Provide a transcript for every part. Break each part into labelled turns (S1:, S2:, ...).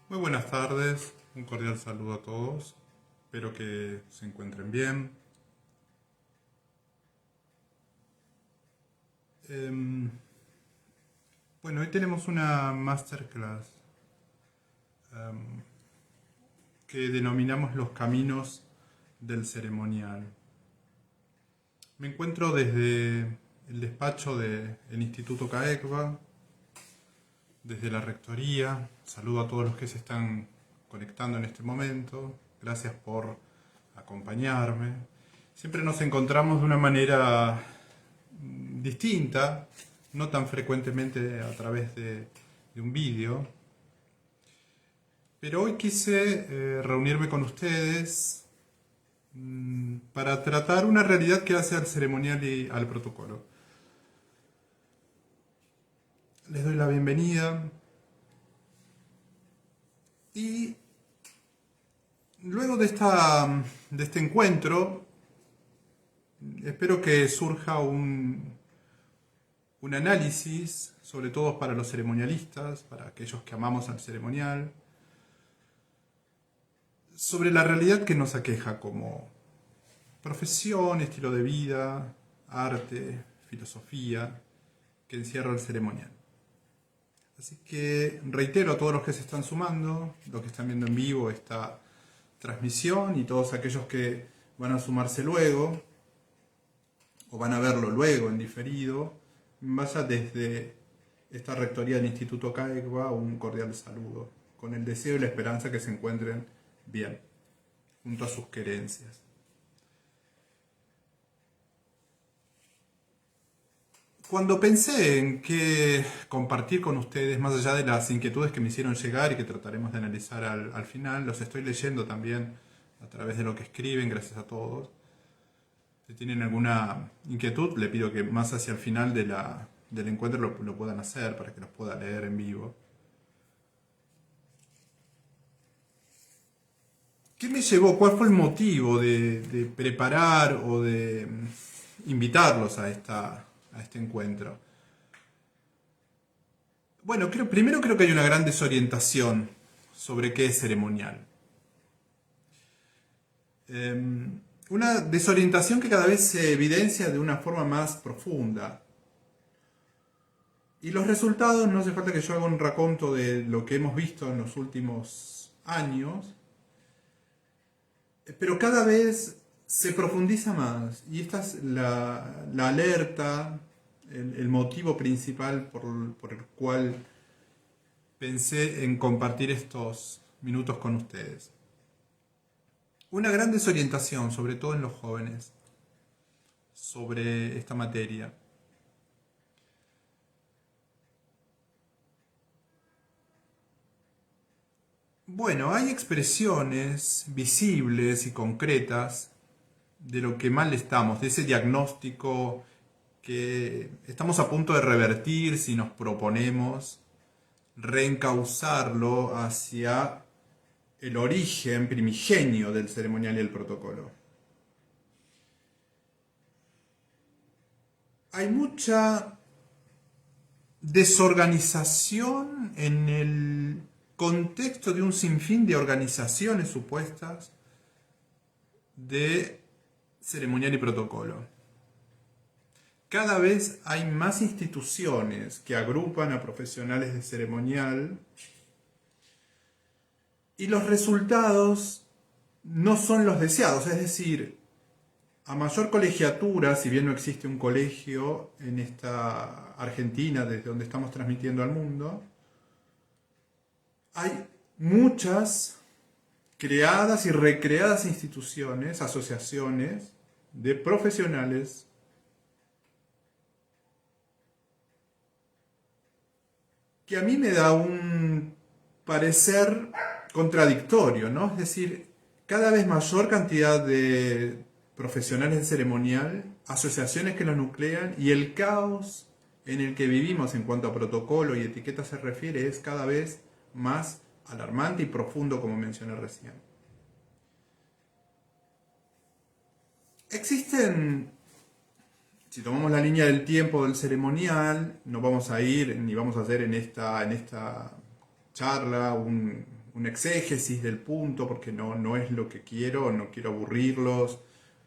S1: Muy buenas tardes, un cordial saludo a todos. Espero que se encuentren bien. Em, bueno, hoy tenemos una masterclass em, que denominamos los caminos del ceremonial. Me encuentro desde el despacho del Instituto CAECVA, desde la rectoría. Saludo a todos los que se están conectando en este momento. Gracias por acompañarme. Siempre nos encontramos de una manera distinta, no tan frecuentemente a través de un vídeo. Pero hoy quise reunirme con ustedes para tratar una realidad que hace al ceremonial y al protocolo. Les doy la bienvenida y luego de este encuentro espero que surja un análisis, sobre todo para los ceremonialistas, para aquellos que amamos al ceremonial, sobre la realidad que nos aqueja como profesión, estilo de vida, arte, filosofía, que encierra el ceremonial. Así que reitero a todos los que se están sumando, los que están viendo en vivo esta transmisión y todos aquellos que van a sumarse luego o van a verlo luego en diferido, vaya desde esta rectoría del Instituto CAECVA un cordial saludo, con el deseo y la esperanza que se encuentren bien, junto a sus querencias. Cuando pensé en qué compartir con ustedes, más allá de las inquietudes que me hicieron llegar y que trataremos de analizar al final, los estoy leyendo también a través de lo que escriben, gracias a todos. Si tienen alguna inquietud, le pido que más hacia el final del encuentro lo puedan hacer para que los pueda leer en vivo. ¿Qué me llevó? ¿Cuál fue el motivo de preparar o de invitarlos a este encuentro? Bueno, primero creo que hay una gran desorientación sobre qué es ceremonial. Una desorientación que cada vez se evidencia de una forma más profunda. Y los resultados, no hace falta que yo haga un raconto de lo que hemos visto en los últimos años, pero cada vez se profundiza más. Y esta es la alerta, el motivo principal por el cual pensé en compartir estos minutos con ustedes. Una gran desorientación, sobre todo en los jóvenes, sobre esta materia. Bueno, hay expresiones visibles y concretas de lo que mal estamos, de ese diagnóstico que estamos a punto de revertir si nos proponemos reencauzarlo hacia el origen primigenio del ceremonial y el protocolo. Hay mucha desorganización en el contexto de un sinfín de organizaciones supuestas de ceremonial y protocolo. Cada vez hay más instituciones que agrupan a profesionales de ceremonial y los resultados no son los deseados, es decir, a mayor colegiatura, si bien no existe un colegio en esta Argentina desde donde estamos transmitiendo al mundo, hay muchas creadas y recreadas instituciones, asociaciones de profesionales que a mí me da un parecer contradictorio, ¿no? Es decir, cada vez mayor cantidad de profesionales de ceremonial, asociaciones que lo nuclean y el caos en el que vivimos en cuanto a protocolo y etiqueta se refiere es cada vez más alarmante y profundo, como mencioné recién. Existen, si tomamos la línea del tiempo del ceremonial, no vamos a ir ni vamos a hacer en esta charla un exégesis del punto, porque no es lo que quiero, no quiero aburrirlos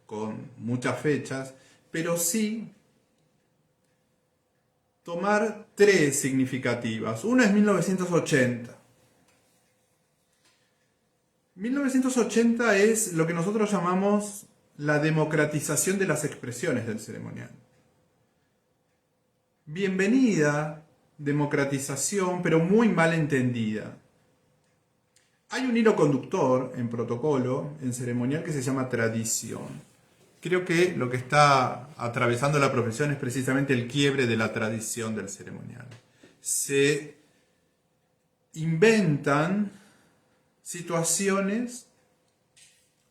S1: con muchas fechas, pero sí tomar tres significativas. Una es 1980. 1980 es lo que nosotros llamamos la democratización de las expresiones del ceremonial. Bienvenida democratización, pero muy mal entendida. Hay un hilo conductor en protocolo, en ceremonial, que se llama tradición. Creo que lo que está atravesando la profesión es precisamente el quiebre de la tradición del ceremonial. Se inventan situaciones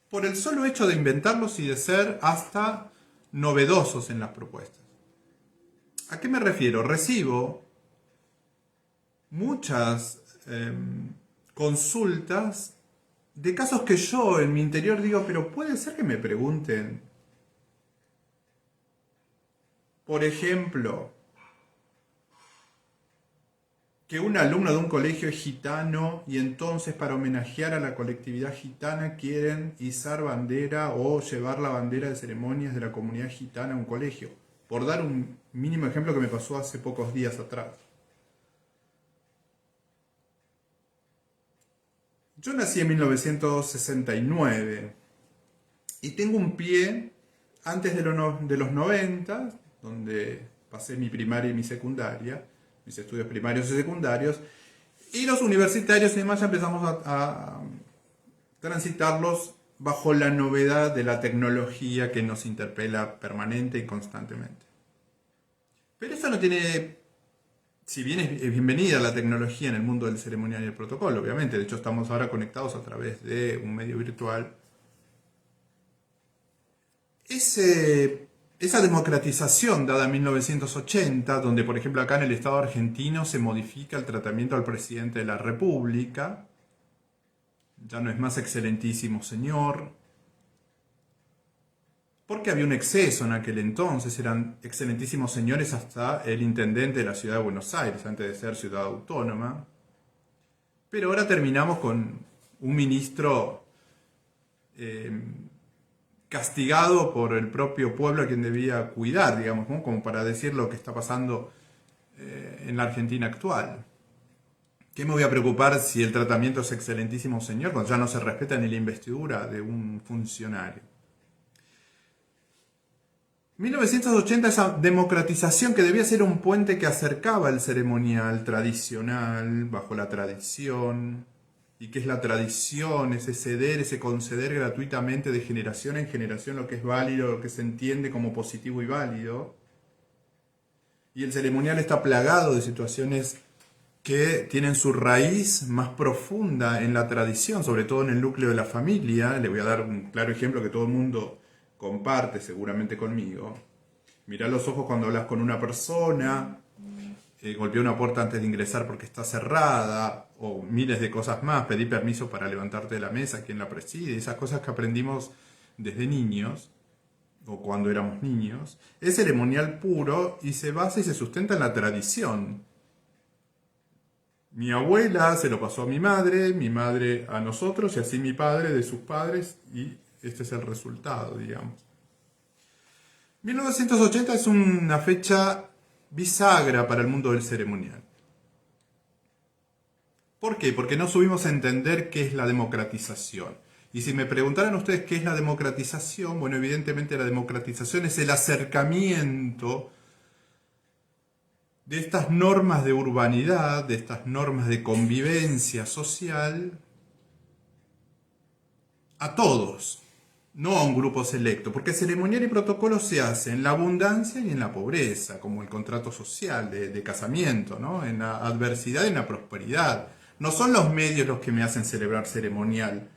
S1: por el solo hecho de inventarlos y de ser hasta novedosos en las propuestas. ¿A qué me refiero? Recibo muchas consultas de casos que yo en mi interior digo, pero puede ser que me pregunten. Por ejemplo, que un alumno de un colegio es gitano y entonces para homenajear a la colectividad gitana quieren izar bandera o llevar la bandera de ceremonias de la comunidad gitana a un colegio. Por dar un mínimo ejemplo que me pasó hace pocos días atrás. Yo nací en 1969 y tengo un pie antes de los 90, donde pasé mi primaria y mi secundaria, mis estudios primarios y secundarios, y los universitarios y demás ya empezamos a transitarlos bajo la novedad de la tecnología que nos interpela permanente y constantemente. Pero eso no tiene, si bien es bienvenida la tecnología en el mundo del ceremonial y el protocolo, obviamente, de hecho estamos ahora conectados a través de un medio virtual, esa democratización dada en 1980, donde por ejemplo acá en el Estado argentino se modifica el tratamiento al presidente de la República, ya no es más excelentísimo señor, porque había un exceso en aquel entonces, eran excelentísimos señores hasta el intendente de la ciudad de Buenos Aires, antes de ser ciudad autónoma, pero ahora terminamos con un ministro castigado por el propio pueblo a quien debía cuidar, digamos, ¿no? Como para decir lo que está pasando en la Argentina actual. ¿Qué me voy a preocupar si el tratamiento es excelentísimo señor cuando ya no se respeta ni la investidura de un funcionario? 1980, esa democratización que debía ser un puente que acercaba el ceremonial tradicional, bajo la tradición. ¿Y qué es la tradición? Ese ceder, ese conceder gratuitamente de generación en generación lo que es válido, lo que se entiende como positivo y válido. Y el ceremonial está plagado de situaciones que tienen su raíz más profunda en la tradición, sobre todo en el núcleo de la familia. Le voy a dar un claro ejemplo que todo el mundo comparte seguramente conmigo. Mirá los ojos cuando hablas con una persona, golpea una puerta antes de ingresar porque está cerrada, o miles de cosas más, pedí permiso para levantarte de la mesa, quien la preside, esas cosas que aprendimos desde niños, o cuando éramos niños, es ceremonial puro y se basa y se sustenta en la tradición. Mi abuela se lo pasó a mi madre a nosotros, y así mi padre de sus padres, y este es el resultado, digamos. 1980 es una fecha bisagra para el mundo del ceremonial. ¿Por qué? Porque no subimos a entender qué es la democratización. Y si me preguntaran ustedes qué es la democratización, bueno, evidentemente la democratización es el acercamiento de estas normas de urbanidad, de estas normas de convivencia social, a todos, no a un grupo selecto, porque ceremonial y protocolo se hace en la abundancia y en la pobreza, como el contrato social de casamiento, ¿no? En la adversidad y en la prosperidad. No son los medios los que me hacen celebrar ceremonial.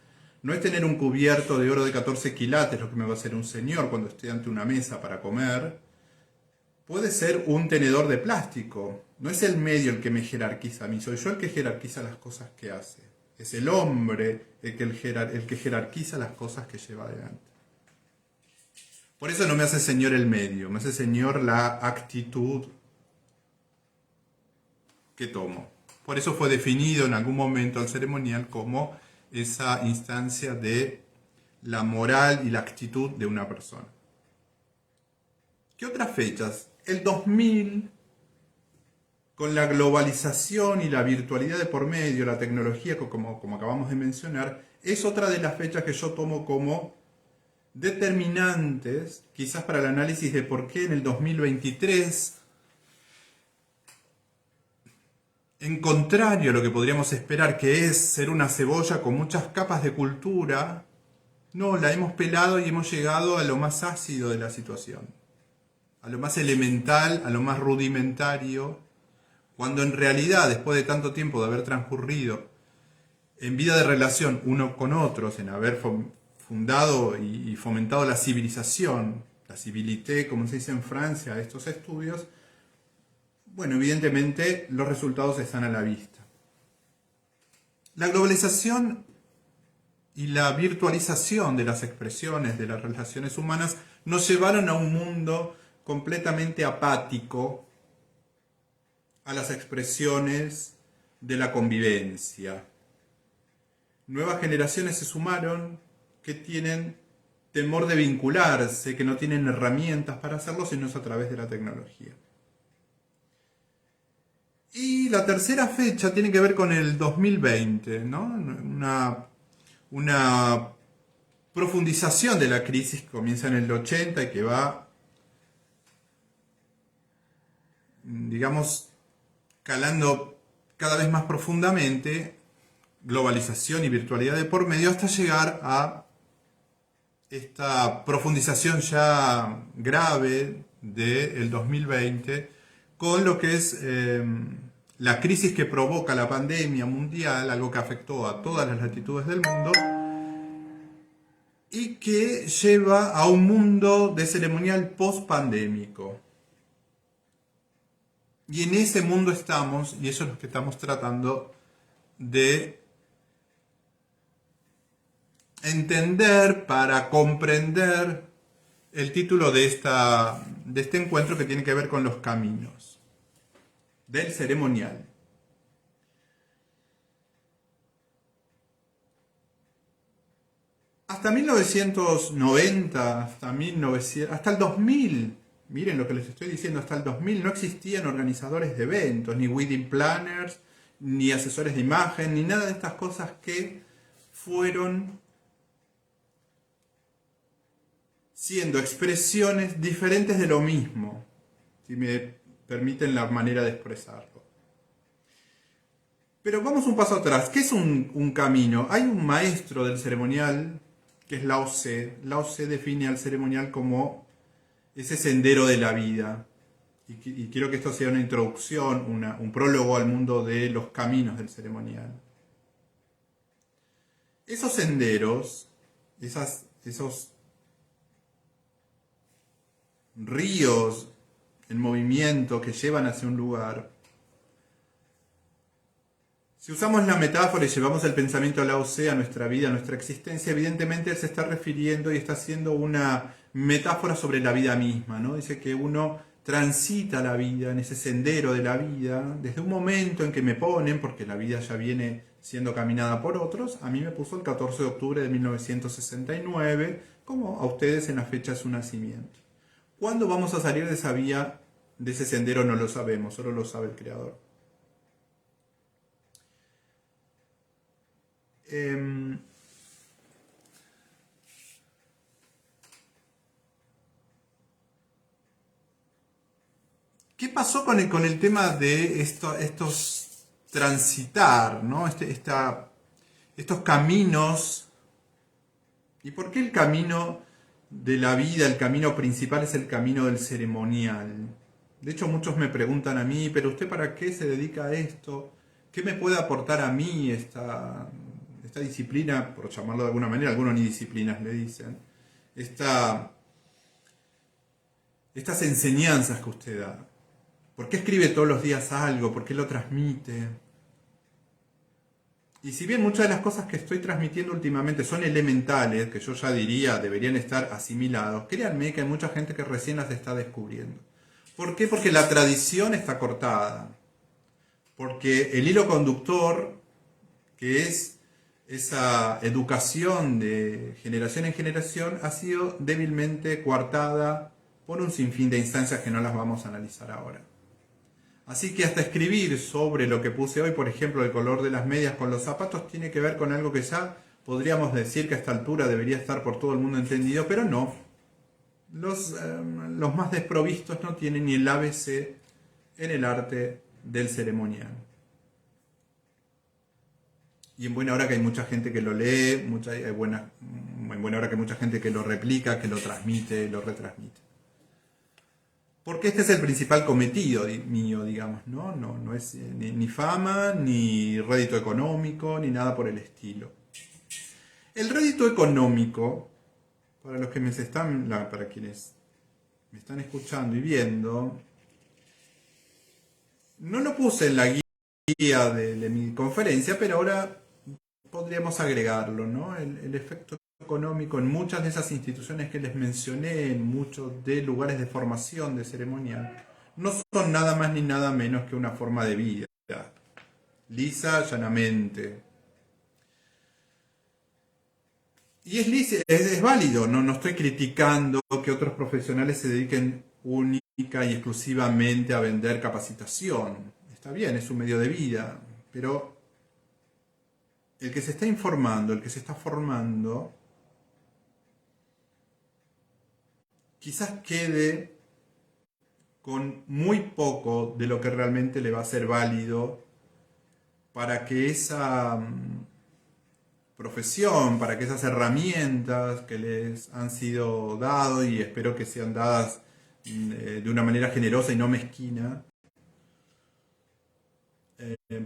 S1: No es tener un cubierto de oro de 14 quilates lo que me va a hacer un señor cuando esté ante una mesa para comer. Puede ser un tenedor de plástico. No es el medio el que me jerarquiza a mí, soy yo el que jerarquiza las cosas que hace. Es el hombre el que jerarquiza las cosas que lleva adelante. Por eso no me hace señor el medio, me hace señor la actitud que tomo. Por eso fue definido en algún momento el ceremonial como esa instancia de la moral y la actitud de una persona. ¿Qué otras fechas? El 2000, con la globalización y la virtualidad de por medio, la tecnología, como acabamos de mencionar, es otra de las fechas que yo tomo como determinantes, quizás para el análisis de por qué en el 2023, en contrario a lo que podríamos esperar, que es ser una cebolla con muchas capas de cultura, no, la hemos pelado y hemos llegado a lo más ácido de la situación, a lo más elemental, a lo más rudimentario, cuando en realidad, después de tanto tiempo de haber transcurrido en vida de relación uno con otros, en haber fundado y fomentado la civilización, la civilité, como se dice en Francia, estos estudios, bueno, evidentemente los resultados están a la vista. La globalización y la virtualización de las expresiones de las relaciones humanas nos llevaron a un mundo completamente apático a las expresiones de la convivencia. Nuevas generaciones se sumaron que tienen temor de vincularse, que no tienen herramientas para hacerlo, sino es a través de la tecnología. Y la tercera fecha tiene que ver con el 2020, ¿no? Una profundización de la crisis que comienza en el 80 y que va, digamos, calando cada vez más profundamente, globalización y virtualidad de por medio, hasta llegar a esta profundización ya grave del 2020, con lo que es la crisis que provoca la pandemia mundial, algo que afectó a todas las latitudes del mundo, y que lleva a un mundo de ceremonial post-pandémico. Y en ese mundo estamos, y eso es lo que estamos tratando de entender para comprender el título de este encuentro, que tiene que ver con los caminos del ceremonial. Hasta 1990, hasta el 2000, miren lo que les estoy diciendo, hasta el 2000 no existían organizadores de eventos, ni wedding planners, ni asesores de imagen, ni nada de estas cosas que fueron siendo expresiones diferentes de lo mismo, si me permiten la manera de expresarlo. Pero vamos un paso atrás. ¿Qué es un camino? Hay un maestro del ceremonial, que es Lao Tse. Lao Tse define al ceremonial como ese sendero de la vida. Y quiero que esto sea una introducción, un prólogo al mundo de los caminos del ceremonial. Esos senderos, esos ríos en movimiento que llevan hacia un lugar. Si usamos la metáfora y llevamos el pensamiento de Lao Tse a nuestra vida, a nuestra existencia, evidentemente él se está refiriendo y está haciendo una metáfora sobre la vida misma, ¿no? Dice que uno transita la vida en ese sendero de la vida desde un momento en que me ponen, porque la vida ya viene siendo caminada por otros. A mí me puso el 14 de octubre de 1969, como a ustedes en la fecha de su nacimiento. ¿Cuándo vamos a salir de esa vía, de ese sendero? No lo sabemos, solo lo sabe el Creador. ¿Qué pasó con el tema de estos transitar, ¿no? Estos caminos? ¿Y por qué el camino de la vida, el camino principal, es el camino del ceremonial? De hecho, muchos me preguntan a mí, ¿pero usted para qué se dedica a esto? ¿Qué me puede aportar a mí esta disciplina, por llamarlo de alguna manera? Algunos ni disciplinas le dicen. Estas enseñanzas que usted da. ¿Por qué escribe todos los días algo? ¿Por qué lo transmite? Y si bien muchas de las cosas que estoy transmitiendo últimamente son elementales, que yo ya diría deberían estar asimilados, créanme que hay mucha gente que recién las está descubriendo. ¿Por qué? Porque la tradición está cortada. porque el hilo conductor, que es esa educación de generación en generación, ha sido débilmente coartada por un sinfín de instancias que no las vamos a analizar ahora. Así que hasta escribir sobre lo que puse hoy, por ejemplo, el color de las medias con los zapatos, tiene que ver con algo que ya podríamos decir que a esta altura debería estar por todo el mundo entendido, pero no. Los más desprovistos no tienen ni el ABC en el arte del ceremonial. Y en buena hora que hay mucha gente que lo lee, en buena hora que hay mucha gente que lo replica, que lo transmite, lo retransmite. Porque este es el principal cometido mío, digamos, ¿no? No es ni fama, ni rédito económico, ni nada por el estilo. El rédito económico, para quienes me están escuchando y viendo, no lo puse en la guía de mi conferencia, pero ahora podríamos agregarlo, ¿no? El efecto económico en muchas de esas instituciones que les mencioné, en muchos de lugares de formación de ceremonial, no son nada más ni nada menos que una forma de vida, lisa, llanamente. Y es válido, no estoy criticando que otros profesionales se dediquen única y exclusivamente a vender capacitación. Está bien, es un medio de vida, pero el que se está informando, el que se está formando, quizás quede con muy poco de lo que realmente le va a ser válido para que esa profesión, para que esas herramientas que les han sido dadas, y espero que sean dadas de una manera generosa y no mezquina,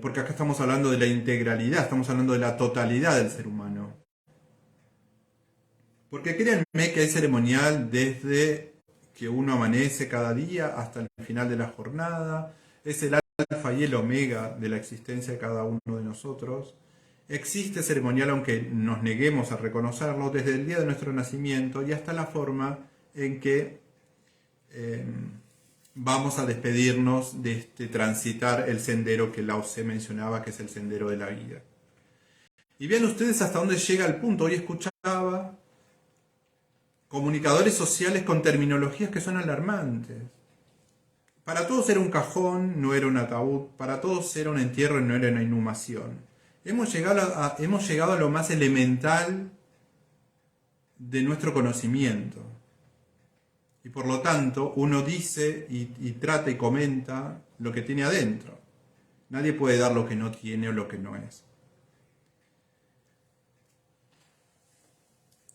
S1: porque acá estamos hablando de la integralidad, estamos hablando de la totalidad del ser humano. Porque créanme que hay ceremonial desde que uno amanece cada día hasta el final de la jornada, es el alfa y el omega de la existencia de cada uno de nosotros. Existe ceremonial aunque nos neguemos a reconocerlo desde el día de nuestro nacimiento y hasta la forma en que vamos a despedirnos de transitar el sendero que Lao Tse mencionaba, que es el sendero de la vida. Y vean ustedes hasta dónde llega el punto. Hoy escuchaba comunicadores sociales con terminologías que son alarmantes. Para todos era un cajón, no era un ataúd. Para todos era un entierro y no era una inhumación. Hemos llegado a lo más elemental de nuestro conocimiento. Y por lo tanto, uno dice y trata y comenta lo que tiene adentro. Nadie puede dar lo que no tiene o lo que no es.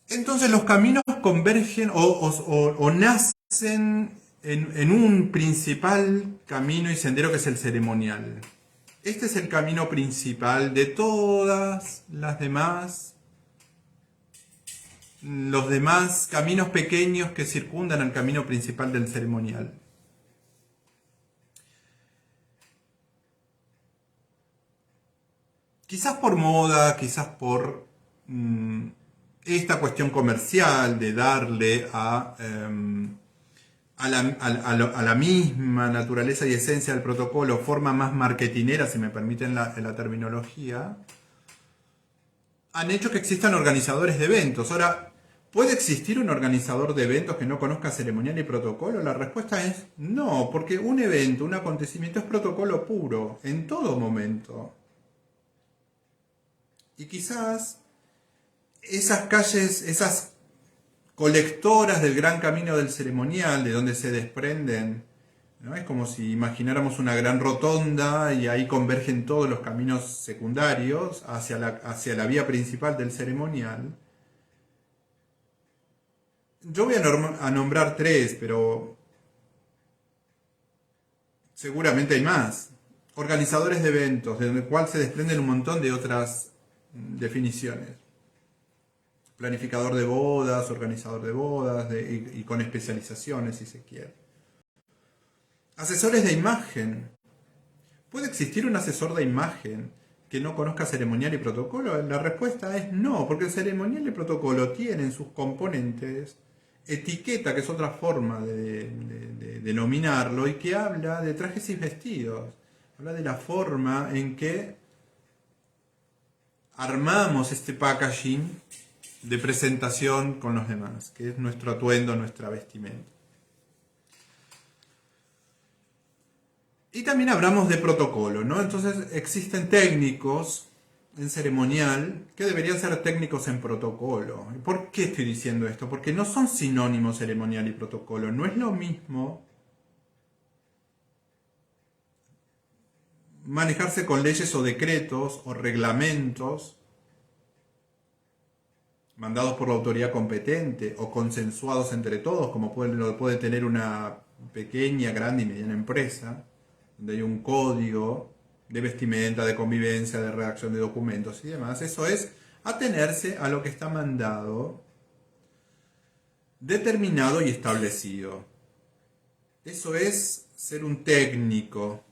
S1: Entonces los caminos convergen o nacen en un principal camino y sendero que es el ceremonial. Este es el camino principal de todas las demás, los demás caminos pequeños que circundan al camino principal del ceremonial. Quizás por moda, quizás por esta cuestión comercial de darle a la misma naturaleza y esencia del protocolo, forma más marketinera, si me permiten la terminología, han hecho que existan organizadores de eventos. Ahora, ¿puede existir un organizador de eventos que no conozca ceremonial y protocolo? La respuesta es no, porque un evento, un acontecimiento es protocolo puro, en todo momento. Y quizás esas calles, esas colectoras del gran camino del ceremonial, de donde se desprenden, ¿no? Es como si imagináramos una gran rotonda y ahí convergen todos los caminos secundarios hacia la vía principal del ceremonial. Yo voy a nombrar 3, pero seguramente hay más. Organizadores de eventos, de donde cual se desprenden un montón de otras definiciones. Planificador de bodas, organizador de bodas, y con especializaciones si se quiere. Asesores de imagen. ¿Puede existir un asesor de imagen que no conozca ceremonial y protocolo? La respuesta es no, porque el ceremonial y protocolo tienen sus componentes etiqueta, que es otra forma de denominarlo, y que habla de trajes y vestidos. habla de la forma en que armamos este packaging de presentación con los demás, que es nuestro atuendo, nuestra vestimenta. Y también hablamos de protocolo, ¿no? Entonces existen técnicos en ceremonial que deberían ser técnicos en protocolo. ¿Por qué estoy diciendo esto? Porque no son sinónimos ceremonial y protocolo. No es lo mismo manejarse con leyes o decretos o reglamentos mandados por la autoridad competente o consensuados entre todos, como lo puede tener una pequeña, grande y mediana empresa, donde hay un código de vestimenta, de convivencia, de redacción de documentos y demás. Eso es atenerse a lo que está mandado, determinado y establecido. Eso es ser un técnico.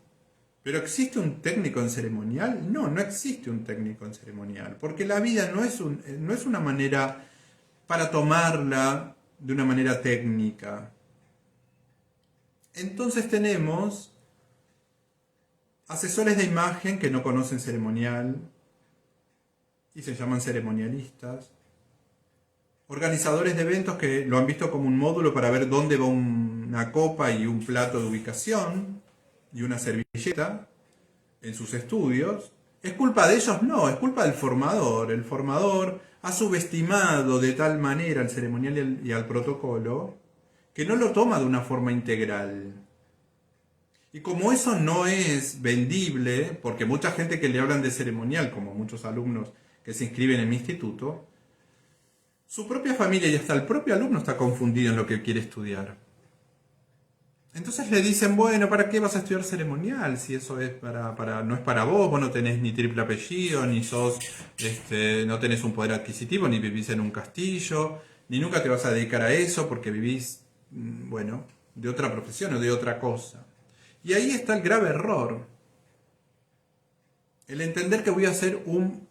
S1: ¿Pero existe un técnico en ceremonial? No, no existe un técnico en ceremonial, porque la vida no es una manera para tomarla de una manera técnica. Entonces tenemos asesores de imagen que no conocen ceremonial y se llaman ceremonialistas, organizadores de eventos que lo han visto como un módulo para ver dónde va una copa y un plato de ubicación y una servilleta en sus estudios. ¿Es culpa de ellos? No, es culpa del formador. El formador ha subestimado de tal manera al ceremonial y al protocolo que no lo toma de una forma integral. Y como eso no es vendible, porque mucha gente que le hablan de ceremonial, como muchos alumnos que se inscriben en mi instituto, su propia familia y hasta el propio alumno está confundido en lo que quiere estudiar. Entonces le dicen, bueno, ¿para qué vas a estudiar ceremonial? Si eso es no es para vos no tenés ni triple apellido, ni no tenés un poder adquisitivo, ni vivís en un castillo, ni nunca te vas a dedicar a eso porque vivís, bueno, de otra profesión o de otra cosa. Y ahí está el grave error. El entender que voy a ser un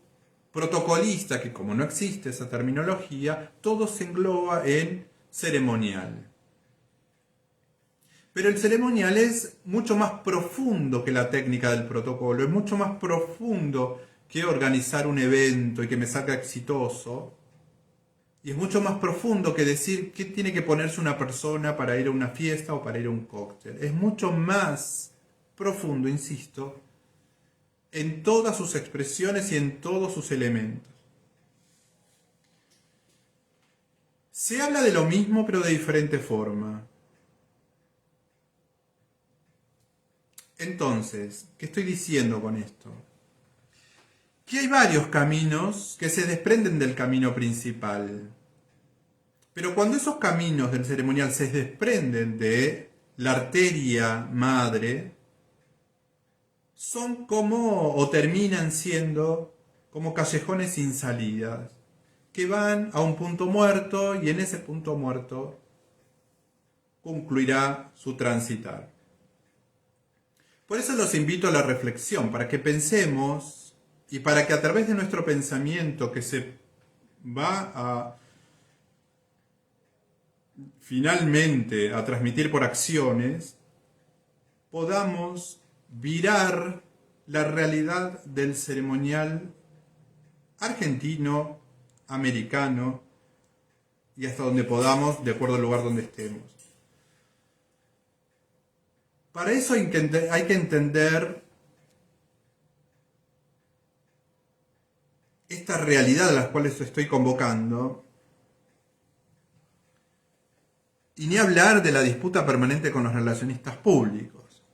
S1: protocolista, que como no existe esa terminología, todo se engloba en ceremonial. Pero el ceremonial es mucho más profundo que la técnica del protocolo, es mucho más profundo que organizar un evento y que me salga exitoso. Y es mucho más profundo que decir qué tiene que ponerse una persona para ir a una fiesta o para ir a un cóctel. Es mucho más profundo, insisto, en todas sus expresiones y en todos sus elementos. Se habla de lo mismo pero de diferente forma. Entonces, ¿qué estoy diciendo con esto? Que hay varios caminos que se desprenden del camino principal. Pero cuando esos caminos del ceremonial se desprenden de la arteria madre, son como, o terminan siendo, como callejones sin salidas, que van a un punto muerto y en ese punto muerto concluirá su transitar. Por eso los invito a la reflexión, para que pensemos y para que a través de nuestro pensamiento que se va a finalmente a transmitir por acciones, podamos virar la realidad del ceremonial argentino, americano y hasta donde podamos, de acuerdo al lugar donde estemos. Para eso hay que entender esta realidad a la cual estoy convocando, y ni hablar de la disputa permanente con los relacionistas públicos,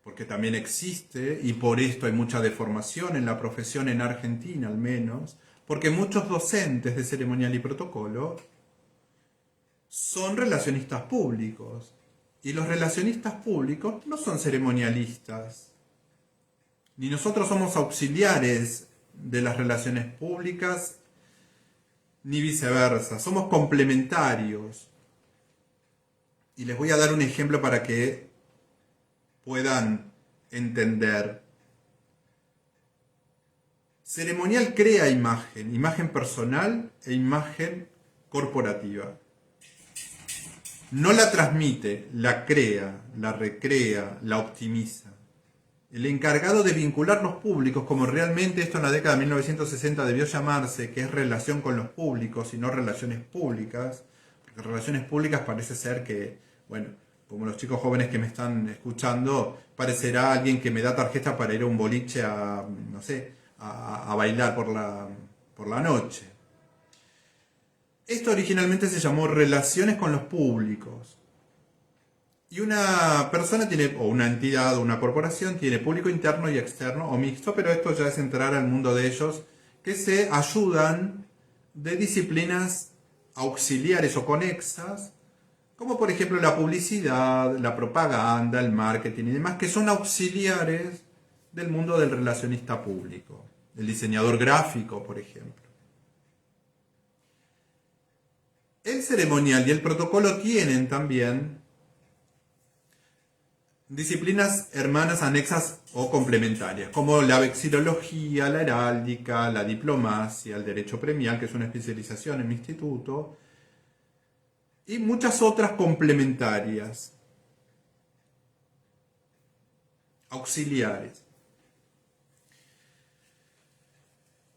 S1: porque también existe, y por esto hay mucha deformación en la profesión en Argentina al menos, porque muchos docentes de ceremonial y protocolo son relacionistas públicos. Y los relacionistas públicos no son ceremonialistas. Ni nosotros somos auxiliares de las relaciones públicas, ni viceversa. Somos complementarios. Y les voy a dar un ejemplo para que puedan entender. Ceremonial crea imagen, imagen personal e imagen corporativa. No la transmite, la crea, la recrea, la optimiza. el encargado de vincular los públicos, como realmente esto en la década de 1960 debió llamarse, que es relación con los públicos y no relaciones públicas, porque relaciones públicas parece ser que, bueno, como los chicos jóvenes que me están escuchando, parecerá alguien que me da tarjeta para ir a un boliche a, no sé, a bailar por la noche. Esto originalmente se llamó relaciones con los públicos. Y una persona tiene, o una entidad o una corporación tiene público interno y externo o mixto, pero esto ya es entrar al mundo de ellos que se ayudan de disciplinas auxiliares o conexas, como por ejemplo la publicidad, la propaganda, el marketing y demás, que son auxiliares del mundo del relacionista público, el diseñador gráfico, por ejemplo. El ceremonial y el protocolo tienen también disciplinas hermanas anexas o complementarias, como la vexilología, la heráldica, la diplomacia, el derecho premial, que es una especialización en mi instituto, y muchas otras complementarias, auxiliares.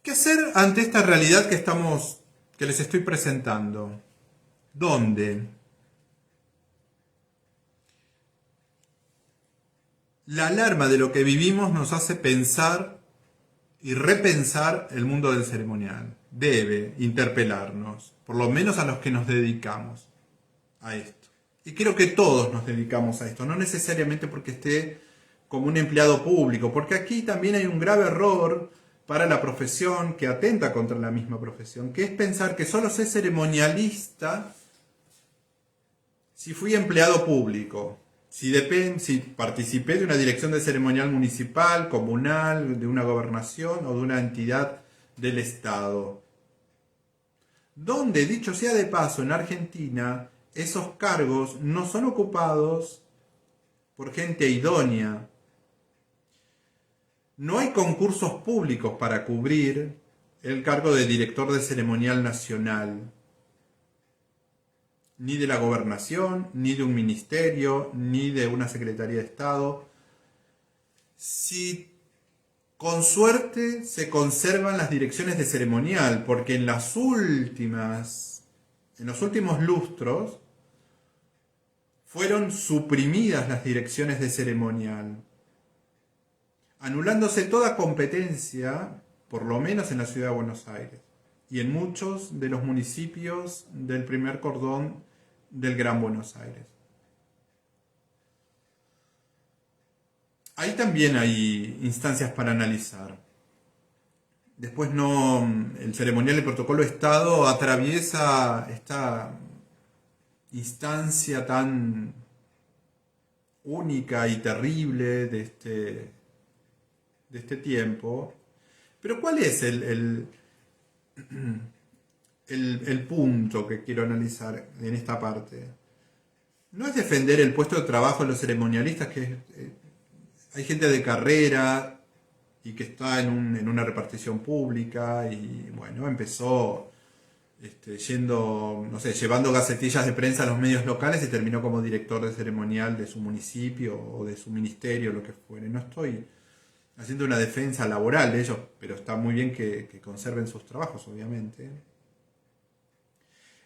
S1: ¿Qué hacer ante esta realidad que les estoy presentando? ¿Dónde? La alarma de lo que vivimos nos hace pensar y repensar el mundo del ceremonial. Debe interpelarnos, por lo menos a los que nos dedicamos a esto. Y creo que todos nos dedicamos a esto, no necesariamente porque esté como un empleado público, porque aquí también hay un grave error para la profesión que atenta contra la misma profesión, que es pensar que solo soy ceremonialista si fui empleado público. Si participé de una dirección de ceremonial municipal, comunal, de una gobernación o de una entidad del Estado. Donde, dicho sea de paso, en Argentina, esos cargos no son ocupados por gente idónea. No hay concursos públicos para cubrir el cargo de director de ceremonial nacional, ni de la gobernación, ni de un ministerio, ni de una secretaría de Estado. Si con suerte se conservan las direcciones de ceremonial, porque en los últimos lustros fueron suprimidas las direcciones de ceremonial, anulándose toda competencia, por lo menos en la ciudad de Buenos Aires y en muchos de los municipios del primer cordón del Gran Buenos Aires. Ahí también hay instancias para analizar. Después el ceremonial y el protocolo de Estado atraviesa esta instancia tan única y terrible de este tiempo. Pero ¿cuál es el punto que quiero analizar en esta parte? No es defender el puesto de trabajo de los ceremonialistas, que hay gente de carrera y que está en una repartición pública y bueno, empezó llevando gacetillas de prensa a los medios locales y terminó como director de ceremonial de su municipio o de su ministerio, lo que fuere. No estoy haciendo una defensa laboral de ellos, pero está muy bien que conserven sus trabajos, obviamente.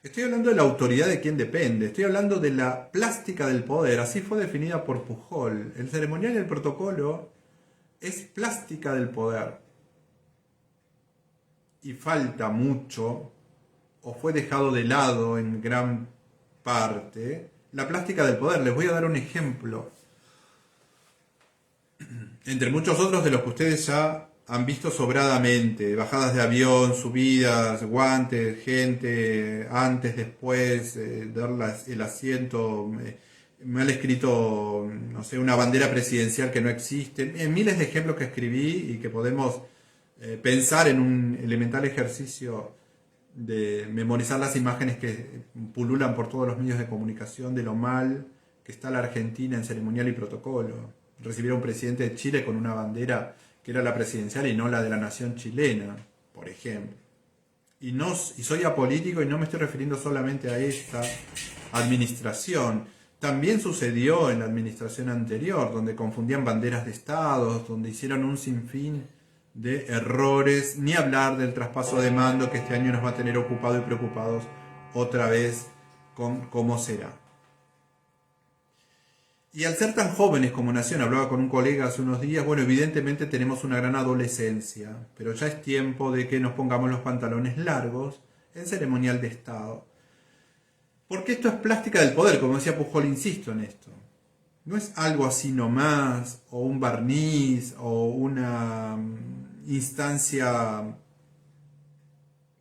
S1: Estoy hablando de la autoridad de quien depende, estoy hablando de la plástica del poder, así fue definida por Pujol. El ceremonial y el protocolo es plástica del poder. Y falta mucho, o fue dejado de lado en gran parte, la plástica del poder. Les voy a dar un ejemplo. Entre muchos otros de los que ustedes ya han visto sobradamente, bajadas de avión, subidas, guantes, gente, antes, después, dar el asiento, mal escrito, no sé, una bandera presidencial que no existe, miles de ejemplos que escribí y que podemos pensar en un elemental ejercicio de memorizar las imágenes que pululan por todos los medios de comunicación de lo mal que está la Argentina en ceremonial y protocolo. Recibir a un presidente de Chile con una bandera que era la presidencial y no la de la nación chilena, por ejemplo. Y soy apolítico y no me estoy refiriendo solamente a esta administración. también sucedió en la administración anterior, donde confundían banderas de estados, donde hicieron un sinfín de errores, ni hablar del traspaso de mando que este año nos va a tener ocupados y preocupados otra vez con cómo será. Y al ser tan jóvenes como nación, hablaba con un colega hace unos días, bueno, evidentemente tenemos una gran adolescencia, pero ya es tiempo de que nos pongamos los pantalones largos en ceremonial de Estado. Porque esto es plástica del poder, como decía Pujol, insisto en esto. No es algo así nomás, o un barniz, o una instancia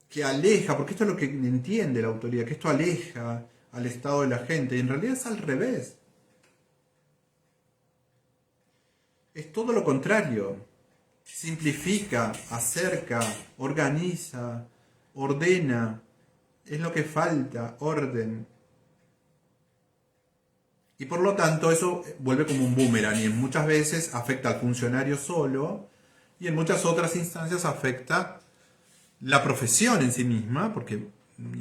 S1: que aleja, porque esto es lo que entiende la autoridad, que esto aleja al Estado de la gente, y en realidad es al revés. Es todo lo contrario. Simplifica, acerca, organiza, ordena. Es lo que falta, orden. Y por lo tanto eso vuelve como un boomerang y en muchas veces afecta al funcionario solo y en muchas otras instancias afecta la profesión en sí misma, porque,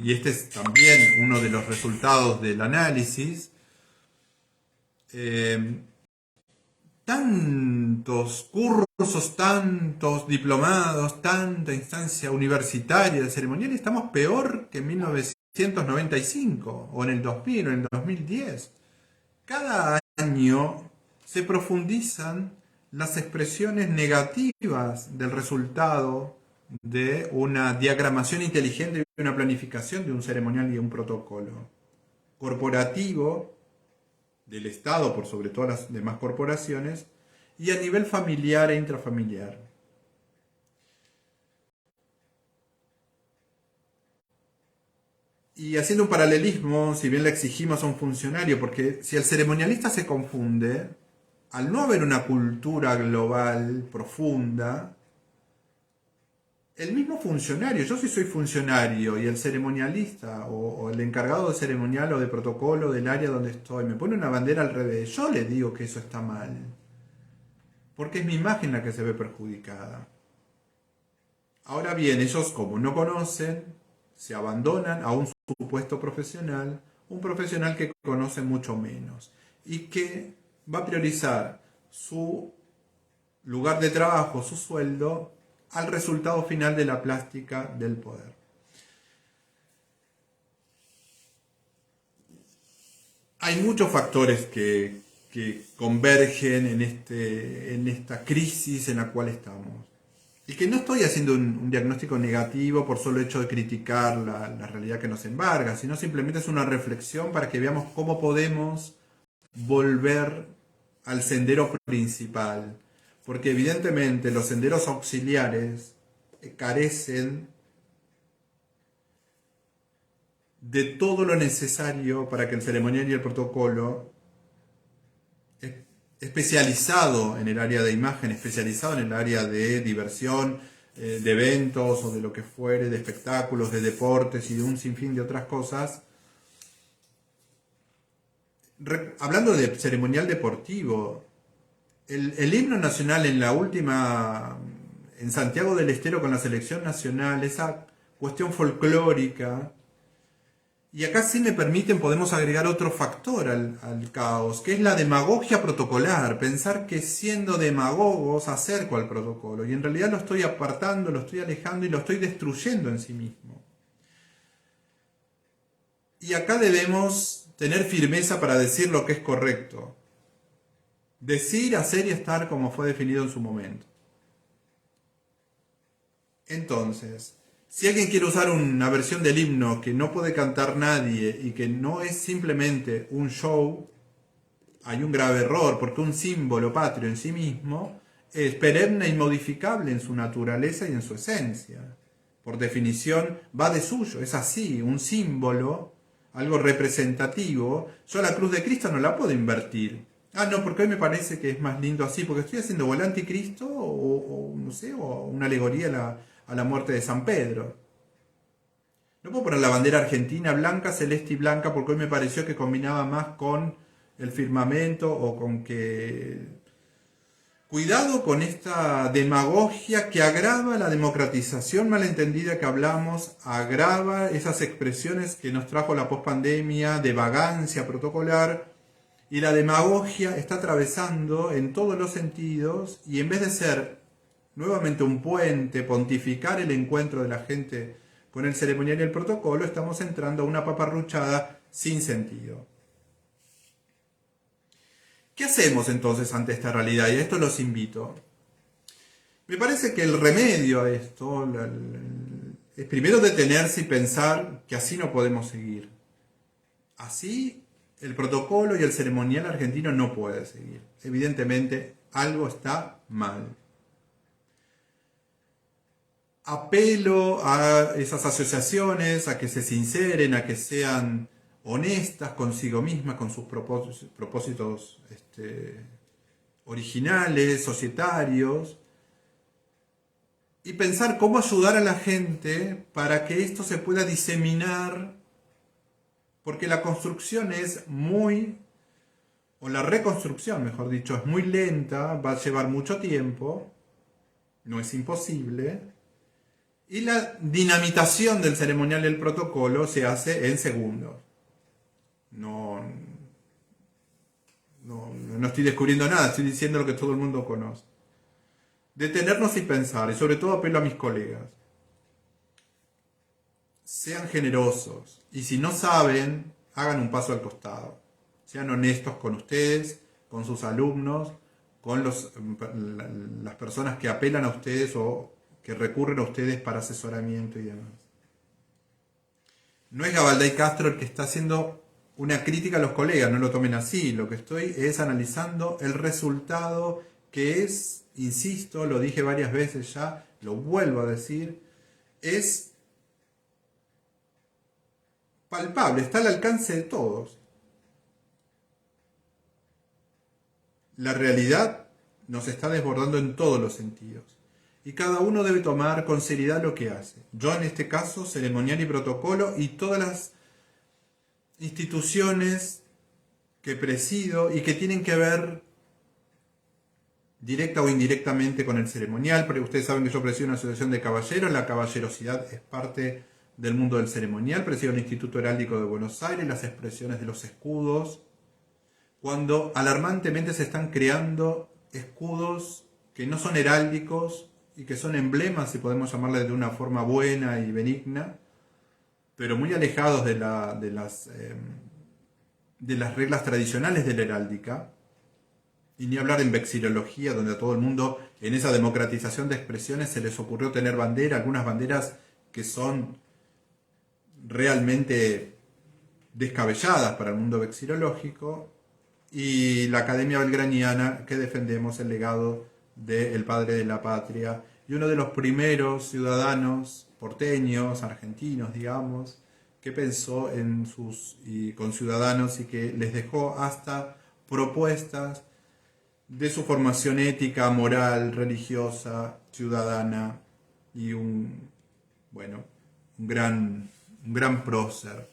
S1: y este es también uno de los resultados del análisis, tantos cursos, tantos diplomados, tanta instancia universitaria de ceremonial, estamos peor que en 1995 o en el 2000 o en el 2010. Cada año se profundizan las expresiones negativas del resultado de una diagramación inteligente y una planificación de un ceremonial y un protocolo corporativo del Estado por sobre todas las demás corporaciones y a nivel familiar e intrafamiliar. Y haciendo un paralelismo, si bien le exigimos a un funcionario, porque si el ceremonialista se confunde, al no haber una cultura global profunda, el mismo funcionario, yo si soy funcionario y el ceremonialista o el encargado de ceremonial o de protocolo del área donde estoy me pone una bandera al revés, yo le digo que eso está mal, porque es mi imagen la que se ve perjudicada. Ahora bien, ellos como no conocen, se abandonan a un supuesto profesional, un profesional que conoce mucho menos y que va a priorizar su lugar de trabajo, su sueldo, al resultado final de la plástica del poder. Hay muchos factores que convergen en esta crisis en la cual estamos. Y que no estoy haciendo un diagnóstico negativo por solo hecho de criticar la realidad que nos embarga, sino simplemente es una reflexión para que veamos cómo podemos volver al sendero principal. Porque evidentemente los senderos auxiliares carecen de todo lo necesario para que el ceremonial y el protocolo, especializado en el área de imagen, especializado en el área de diversión, de eventos o de lo que fuere, de espectáculos, de deportes y de un sinfín de otras cosas. Hablando de ceremonial deportivo, el himno nacional en la última, en Santiago del Estero con la selección nacional, esa cuestión folclórica. Y acá, si me permiten, podemos agregar otro factor al caos, que es la demagogia protocolar. Pensar que siendo demagogos acerco al protocolo. Y en realidad lo estoy apartando, lo estoy alejando y lo estoy destruyendo en sí mismo. Y acá debemos tener firmeza para decir lo que es correcto. Decir, hacer y estar como fue definido en su momento. Entonces, si alguien quiere usar una versión del himno que no puede cantar nadie y que no es simplemente un show, hay un grave error, porque un símbolo patrio en sí mismo es perenne e inmodificable en su naturaleza y en su esencia. Por definición, va de suyo, es así, un símbolo, algo representativo. Yo la cruz de Cristo no la puedo invertir. Ah, no, porque hoy me parece que es más lindo así, porque estoy haciendo volante Cristo o no sé, o una alegoría a la muerte de San Pedro. No puedo poner la bandera argentina blanca, celeste y blanca porque hoy me pareció que combinaba más con el firmamento o con que... Cuidado con esta demagogia que agrava la democratización malentendida que hablamos, agrava esas expresiones que nos trajo la pospandemia de vagancia protocolar Y la demagogia está atravesando en todos los sentidos y en vez de ser nuevamente un puente, pontificar el encuentro de la gente con el ceremonial y el protocolo, estamos entrando a una paparruchada sin sentido. ¿Qué hacemos entonces ante esta realidad? Y a esto los invito. Me parece que el remedio a esto es primero detenerse y pensar que así no podemos seguir. Así el protocolo y el ceremonial argentino no puede seguir. Evidentemente algo está mal. Apelo a esas asociaciones a que se sinceren, a que sean honestas consigo mismas, con sus propósitos originales, societarios, y pensar cómo ayudar a la gente para que esto se pueda diseminar, porque la construcción es o la reconstrucción, mejor dicho, es muy lenta, va a llevar mucho tiempo, no es imposible, y la dinamitación del ceremonial y el protocolo se hace en segundos. No estoy descubriendo nada, estoy diciendo lo que todo el mundo conoce. Detenernos y pensar, y sobre todo apelo a mis colegas. Sean generosos, y si no saben, hagan un paso al costado. Sean honestos con ustedes, con sus alumnos, con las personas que apelan a ustedes o que recurren a ustedes para asesoramiento y demás. No es Gabaldai Castro el que está haciendo una crítica a los colegas, no lo tomen así. Lo que estoy es analizando el resultado que es, insisto, lo dije varias veces ya, lo vuelvo a decir, es palpable, está al alcance de todos. La realidad nos está desbordando en todos los sentidos. Y cada uno debe tomar con seriedad lo que hace. Yo en este caso, ceremonial y protocolo, y todas las instituciones que presido y que tienen que ver directa o indirectamente con el ceremonial, porque ustedes saben que yo presido una asociación de caballeros, la caballerosidad es parte del mundo del ceremonial, presido el Instituto Heráldico de Buenos Aires, las expresiones de los escudos, cuando alarmantemente se están creando escudos que no son heráldicos y que son emblemas, si podemos llamarle de una forma buena y benigna, pero muy alejados de las reglas tradicionales de la heráldica, y ni hablar en vexilología, donde a todo el mundo, en esa democratización de expresiones, se les ocurrió tener algunas banderas que son realmente descabelladas para el mundo vexilológico, y la Academia Belgraniana, que defendemos el legado del padre de la patria, y uno de los primeros ciudadanos porteños, argentinos, digamos, que pensó en sus conciudadanos y que les dejó hasta propuestas de su formación ética, moral, religiosa, ciudadana, y un gran prócer.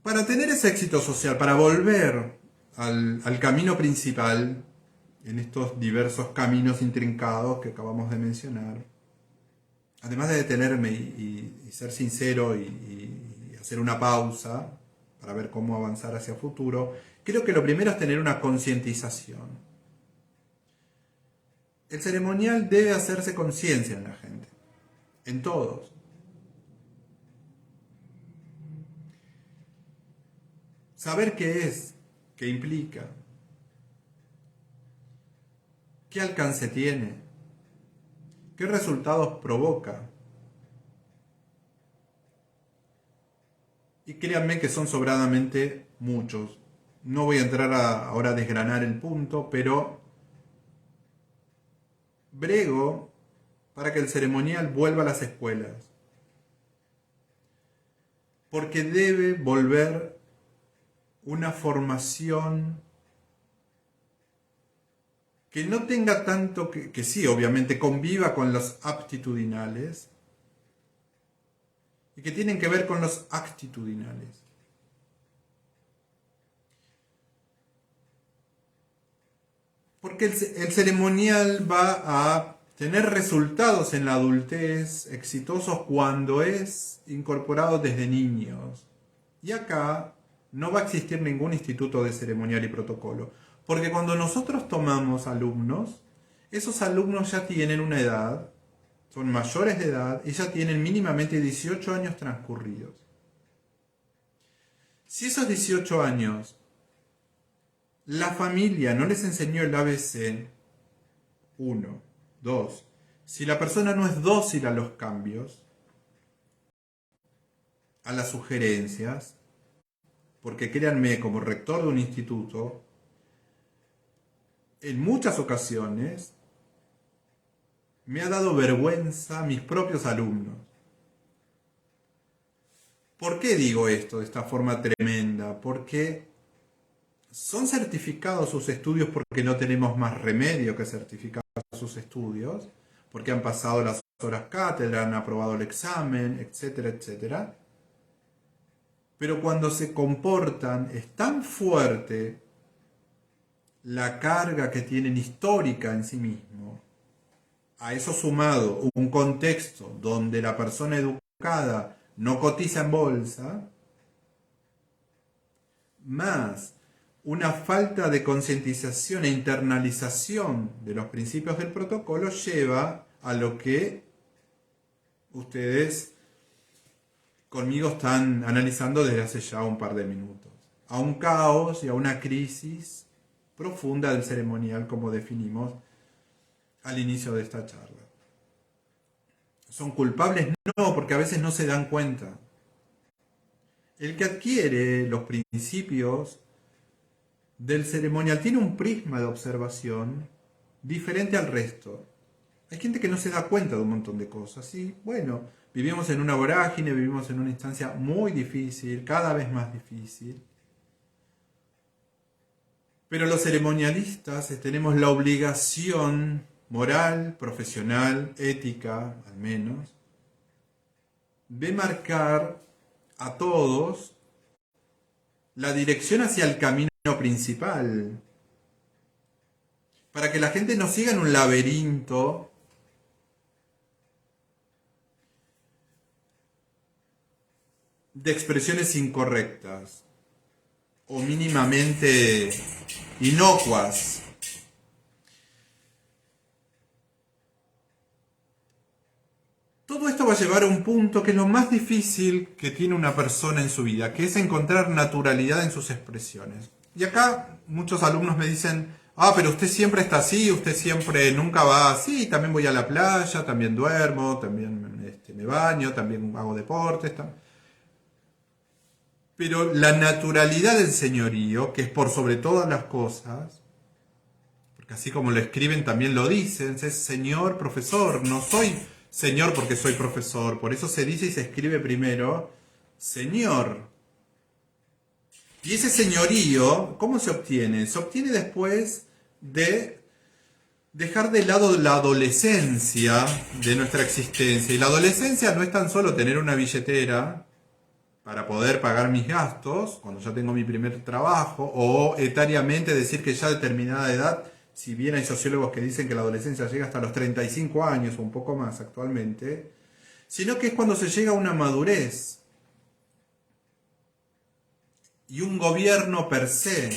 S1: Para tener ese éxito social, para volver al camino principal, en estos diversos caminos intrincados que acabamos de mencionar, además de detenerme y ser sincero y hacer una pausa para ver cómo avanzar hacia el futuro, creo que lo primero es tener una concientización. El ceremonial debe hacerse conciencia en la gente, en todos. Saber qué es, qué implica, qué alcance tiene, qué resultados provoca. Y créanme que son sobradamente muchos. No voy a entrar ahora a desgranar el punto, pero brego para que el ceremonial vuelva a las escuelas. Porque debe volver una formación que no tenga tanto, que sí, obviamente, conviva con los aptitudinales y que tienen que ver con los actitudinales. Porque el ceremonial va a tener resultados en la adultez exitosos cuando es incorporado desde niños. Y acá no va a existir ningún instituto de ceremonial y protocolo, porque cuando nosotros tomamos alumnos, esos alumnos ya tienen una edad, son mayores de edad y ya tienen mínimamente 18 años transcurridos. Si esos 18 años la familia no les enseñó el ABC, 1, 2, si la persona no es dócil a los cambios, a las sugerencias, porque créanme, como rector de un instituto, en muchas ocasiones me ha dado vergüenza a mis propios alumnos. ¿Por qué digo esto de esta forma tremenda? Porque son certificados sus estudios porque no tenemos más remedio que certificar sus estudios, porque han pasado las horas cátedra, han aprobado el examen, etcétera, etcétera. Pero cuando se comportan, es tan fuerte la carga que tienen histórica en sí mismo. A eso sumado un contexto donde la persona educada no cotiza en bolsa, más una falta de concientización e internalización de los principios del protocolo lleva a lo que ustedes conmigo están analizando desde hace ya un par de minutos. A un caos y a una crisis profunda del ceremonial, como definimos al inicio de esta charla. ¿Son culpables? No, porque a veces no se dan cuenta. El que adquiere los principios del ceremonial tiene un prisma de observación diferente al resto. Hay gente que no se da cuenta de un montón de cosas. Y bueno, vivimos en una vorágine, vivimos en una instancia muy difícil, cada vez más difícil. Pero los ceremonialistas tenemos la obligación moral, profesional, ética, al menos, de marcar a todos la dirección hacia el camino principal, para que la gente no siga en un laberinto de expresiones incorrectas o mínimamente inocuas. Todo esto va a llevar a un punto que es lo más difícil que tiene una persona en su vida, que es encontrar naturalidad en sus expresiones. Y acá muchos alumnos me dicen, pero usted siempre está así, usted siempre nunca va así, también voy a la playa, también duermo, también me baño, también hago deportes. Pero la naturalidad del señorío, que es por sobre todas las cosas, porque así como lo escriben también lo dicen, es señor profesor, no soy señor porque soy profesor, por eso se dice y se escribe primero señor. Y ese señorío, ¿cómo se obtiene? Se obtiene después de dejar de lado la adolescencia de nuestra existencia. Y la adolescencia no es tan solo tener una billetera para poder pagar mis gastos, cuando ya tengo mi primer trabajo, o etariamente decir que ya a determinada edad, si bien hay sociólogos que dicen que la adolescencia llega hasta los 35 años o un poco más actualmente, sino que es cuando se llega a una madurez y un gobierno per se.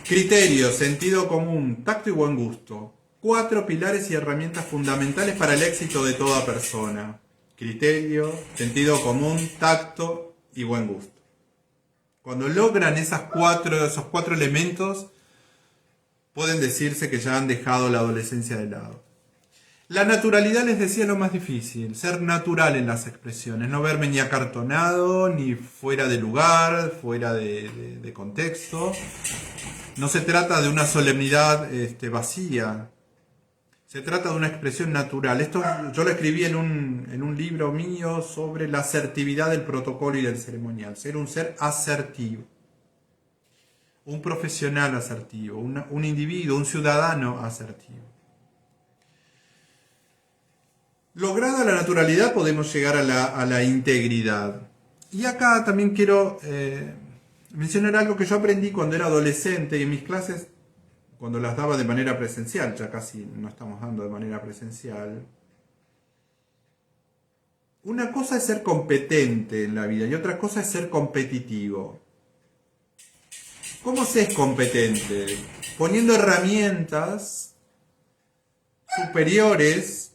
S1: Criterio, sentido común, tacto y buen gusto. 4 pilares y herramientas fundamentales para el éxito de toda persona. Criterio, sentido común, tacto y buen gusto. Cuando logran esos cuatro elementos, pueden decirse que ya han dejado la adolescencia de lado. La naturalidad, les decía, es lo más difícil, ser natural en las expresiones, no verme ni acartonado, ni fuera de lugar, fuera de contexto. No se trata de una solemnidad vacía, se trata de una expresión natural. Esto yo lo escribí en un libro mío sobre la asertividad del protocolo y del ceremonial, ser un ser asertivo. Un profesional asertivo, un individuo, un ciudadano asertivo. Lograda la naturalidad podemos llegar a la integridad. Y acá también quiero mencionar algo que yo aprendí cuando era adolescente y en mis clases cuando las daba de manera presencial, ya casi no estamos dando de manera presencial, una cosa es ser competente en la vida y otra cosa es ser competitivo. ¿Cómo se es competente? Poniendo herramientas superiores,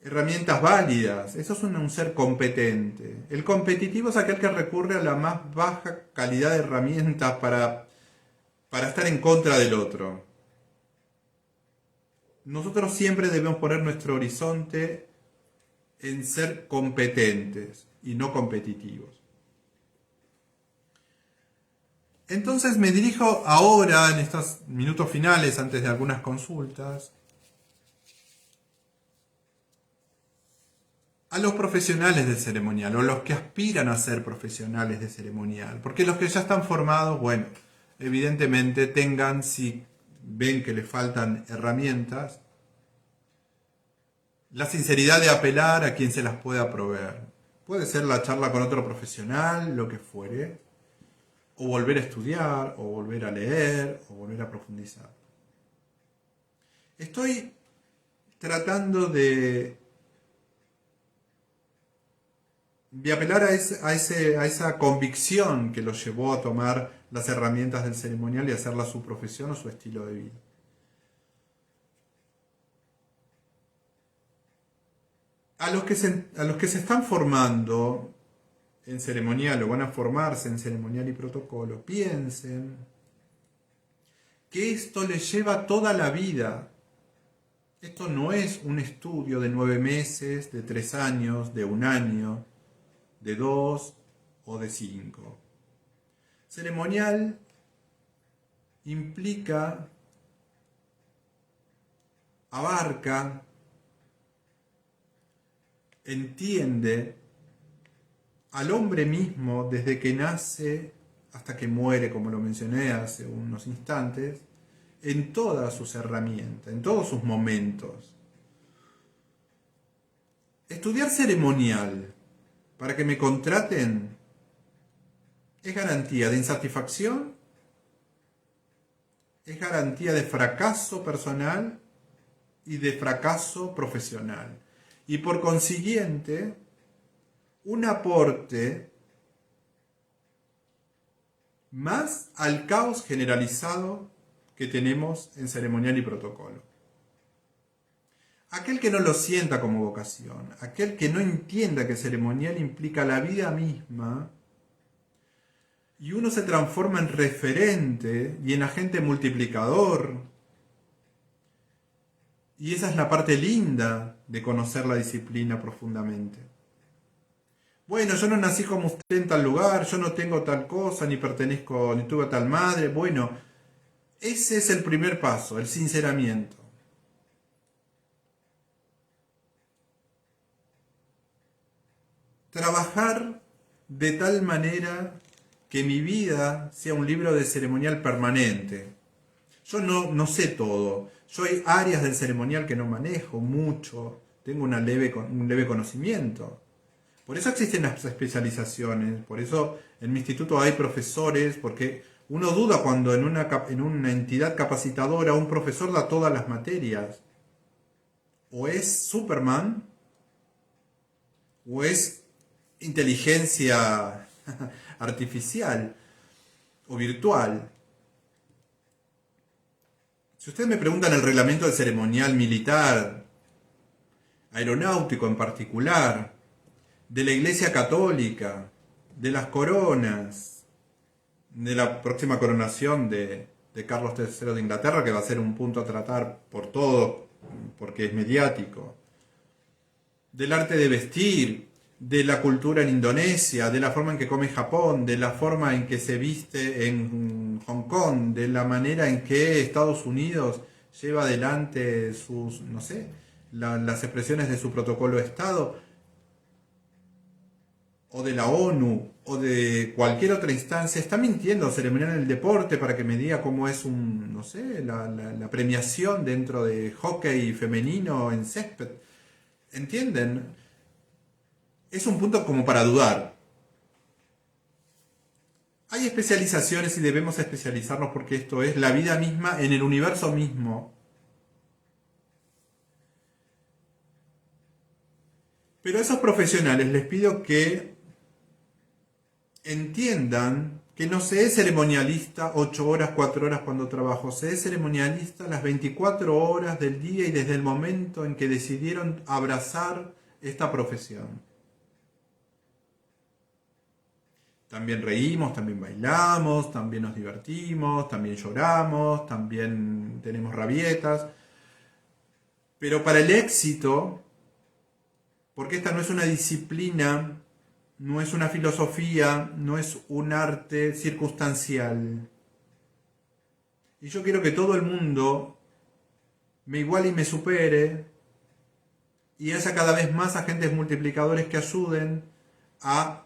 S1: herramientas válidas. Eso es un ser competente. El competitivo es aquel que recurre a la más baja calidad de herramientas para estar en contra del otro. Nosotros siempre debemos poner nuestro horizonte en ser competentes y no competitivos. Entonces me dirijo ahora, en estos minutos finales, antes de algunas consultas, a los profesionales del ceremonial, o los que aspiran a ser profesionales de ceremonial. Porque los que ya están formados, bueno, evidentemente tengan, si ven que les faltan herramientas, la sinceridad de apelar a quien se las pueda proveer. Puede ser la charla con otro profesional, lo que fuere, o volver a estudiar, o volver a leer, o volver a profundizar. Estoy tratando de apelar a esa convicción que los llevó a tomar las herramientas del ceremonial y hacerla su profesión o su estilo de vida. A los que se están formando en ceremonial o van a formarse en ceremonial y protocolo, piensen que esto les lleva toda la vida. Esto no es un estudio de 9 meses, de 3 años, de 1 año, de 2 o de 5. Ceremonial implica, abarca, entiende al hombre mismo desde que nace hasta que muere, como lo mencioné hace unos instantes, en todas sus herramientas, en todos sus momentos. Estudiar ceremonial para que me contraten es garantía de insatisfacción, es garantía de fracaso personal y de fracaso profesional. Y por consiguiente, un aporte más al caos generalizado que tenemos en ceremonial y protocolo. Aquel que no lo sienta como vocación, aquel que no entienda que ceremonial implica la vida misma, y uno se transforma en referente y en agente multiplicador. Y esa es la parte linda de conocer la disciplina profundamente. Bueno, yo no nací como usted en tal lugar, yo no tengo tal cosa, ni pertenezco, ni tuve tal madre. Bueno, ese es el primer paso, el sinceramiento. Trabajar de tal manera que mi vida sea un libro de ceremonial permanente. Yo no sé todo. Yo hay áreas del ceremonial que no manejo mucho. Tengo un leve conocimiento. Por eso existen las especializaciones. Por eso en mi instituto hay profesores. Porque uno duda cuando en una entidad capacitadora un profesor da todas las materias. O es Superman, o es inteligencia artificial o virtual. Si ustedes me preguntan el reglamento del ceremonial militar, aeronáutico en particular, de la Iglesia Católica, de las coronas, de la próxima coronación de Carlos III de Inglaterra, que va a ser un punto a tratar por todo, porque es mediático, del arte de vestir, de la cultura en Indonesia, de la forma en que come Japón, de la forma en que se viste en Hong Kong, de la manera en que Estados Unidos lleva adelante sus, no sé, las expresiones de su protocolo de Estado, o de la ONU, o de cualquier otra instancia. Está mintiendo ceremonial en el deporte para que me diga cómo es no sé, la premiación dentro de hockey femenino en césped. ¿Entienden? Es un punto como para dudar. Hay especializaciones y debemos especializarnos porque esto es la vida misma en el universo mismo. Pero a esos profesionales les pido que entiendan que no se es ceremonialista 8 horas, 4 horas cuando trabajo, se es ceremonialista las 24 horas del día y desde el momento en que decidieron abrazar esta profesión. También reímos, también bailamos, también nos divertimos, también lloramos, también tenemos rabietas. Pero para el éxito, porque esta no es una disciplina, no es una filosofía, no es un arte circunstancial. Y yo quiero que todo el mundo me iguale y me supere y haya cada vez más agentes multiplicadores que ayuden a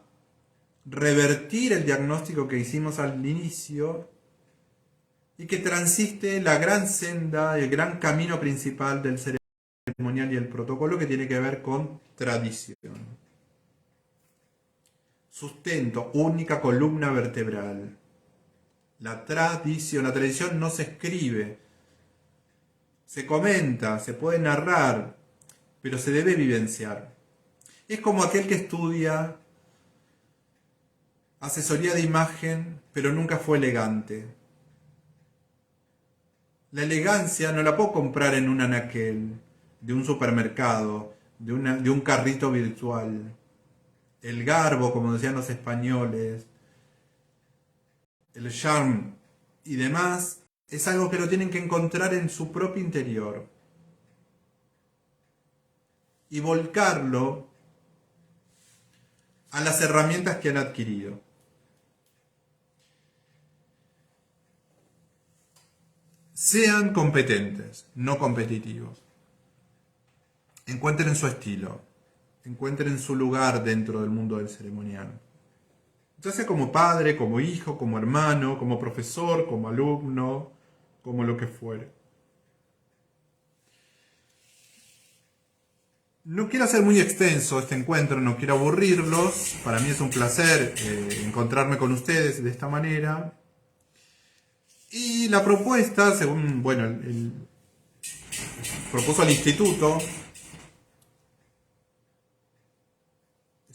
S1: revertir el diagnóstico que hicimos al inicio y que transiste la gran senda, el gran camino principal del ceremonial y el protocolo que tiene que ver con tradición. Sustento, única columna vertebral. La tradición no se escribe, se comenta, se puede narrar, pero se debe vivenciar. Es como aquel que estudia asesoría de imagen, pero nunca fue elegante. La elegancia no la puedo comprar en un anaquel, de un supermercado, de un carrito virtual. El garbo, como decían los españoles, el charme y demás, es algo que lo tienen que encontrar en su propio interior y volcarlo a las herramientas que han adquirido. Sean competentes, no competitivos. Encuentren su estilo, encuentren su lugar dentro del mundo del ceremonial. Ya sea como padre, como hijo, como hermano, como profesor, como alumno, como lo que fuere. No quiero hacer muy extenso este encuentro, no quiero aburrirlos. Para mí es un placer encontrarme con ustedes de esta manera. Y la propuesta, según, propuso al instituto,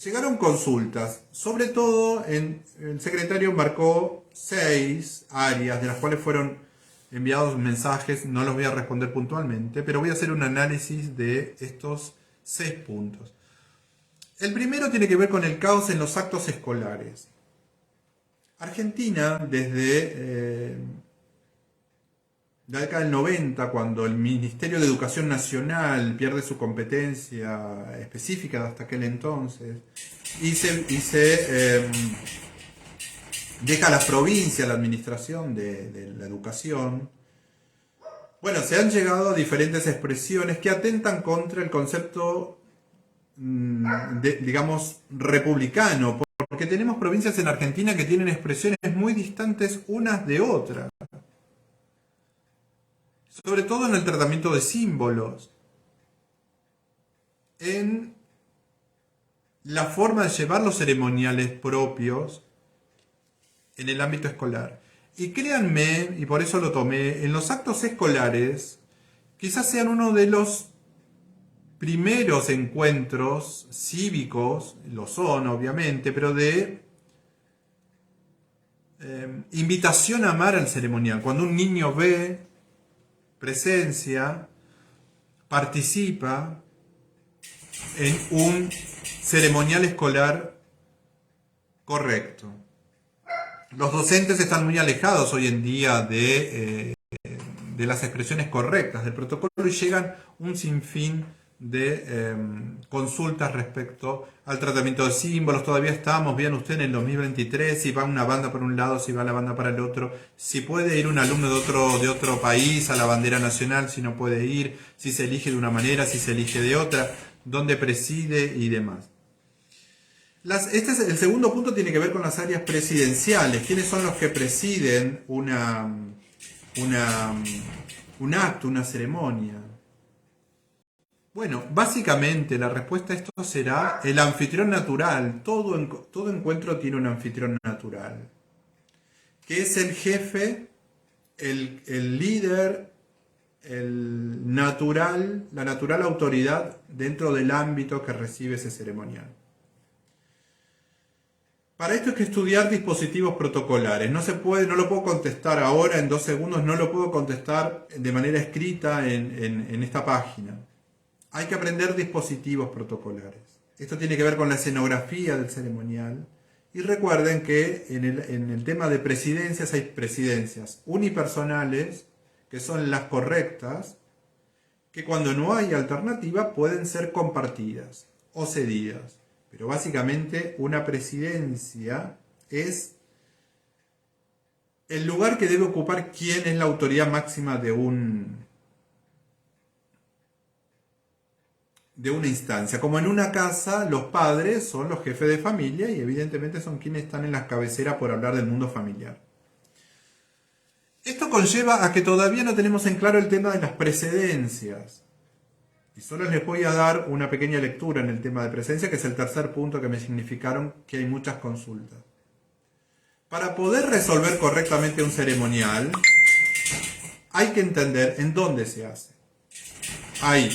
S1: llegaron consultas, sobre todo el secretario marcó 6 áreas, de las cuales fueron enviados mensajes, no los voy a responder puntualmente, pero voy a hacer un análisis de estos 6 puntos. El primero tiene que ver con el caos en los actos escolares. Argentina, desde la década del 90, cuando el Ministerio de Educación Nacional pierde su competencia específica hasta aquel entonces y se deja a las provincias la administración de la educación, bueno, se han llegado a diferentes expresiones que atentan contra el concepto, digamos, republicano, porque tenemos provincias en Argentina que tienen expresiones muy distantes unas de otras. Sobre todo en el tratamiento de símbolos, en la forma de llevar los ceremoniales propios en el ámbito escolar. Y créanme, y por eso lo tomé, en los actos escolares quizás sean uno de los primeros encuentros cívicos, lo son obviamente, pero de invitación a amar al ceremonial. Cuando un niño ve, presencia, participa en un ceremonial escolar correcto. Los docentes están muy alejados hoy en día de las expresiones correctas del protocolo y llegan un sinfín de consultas respecto al tratamiento de símbolos. Todavía estamos, vean usted, en el 2023, si va una banda por un lado, si va la banda para el otro, si puede ir un alumno de otro país a la bandera nacional, si no puede ir, si se elige de una manera, si se elige de otra, dónde preside y demás. El segundo punto tiene que ver con las áreas presidenciales. ¿Quiénes son los que presiden un acto, una ceremonia? Bueno, básicamente la respuesta a esto será el anfitrión natural. Todo encuentro tiene un anfitrión natural. que es el jefe, el líder, la natural autoridad dentro del ámbito que recibe ese ceremonial. Para esto hay que estudiar dispositivos protocolares. No lo puedo contestar ahora en 2 segundos, no lo puedo contestar de manera escrita en esta página. Hay que aprender dispositivos protocolares. Esto tiene que ver con la escenografía del ceremonial. Y recuerden que en el tema de presidencias hay presidencias unipersonales, que son las correctas, que cuando no hay alternativa pueden ser compartidas o cedidas. Pero básicamente una presidencia es el lugar que debe ocupar quien es la autoridad máxima de una instancia. Como en una casa, los padres son los jefes de familia y evidentemente son quienes están en las cabeceras por hablar del mundo familiar. Esto conlleva a que todavía no tenemos en claro el tema de las precedencias. Y solo les voy a dar una pequeña lectura en el tema de presencia, que es el tercer punto que me significaron que hay muchas consultas. Para poder resolver correctamente un ceremonial, hay que entender en dónde se hace. Hay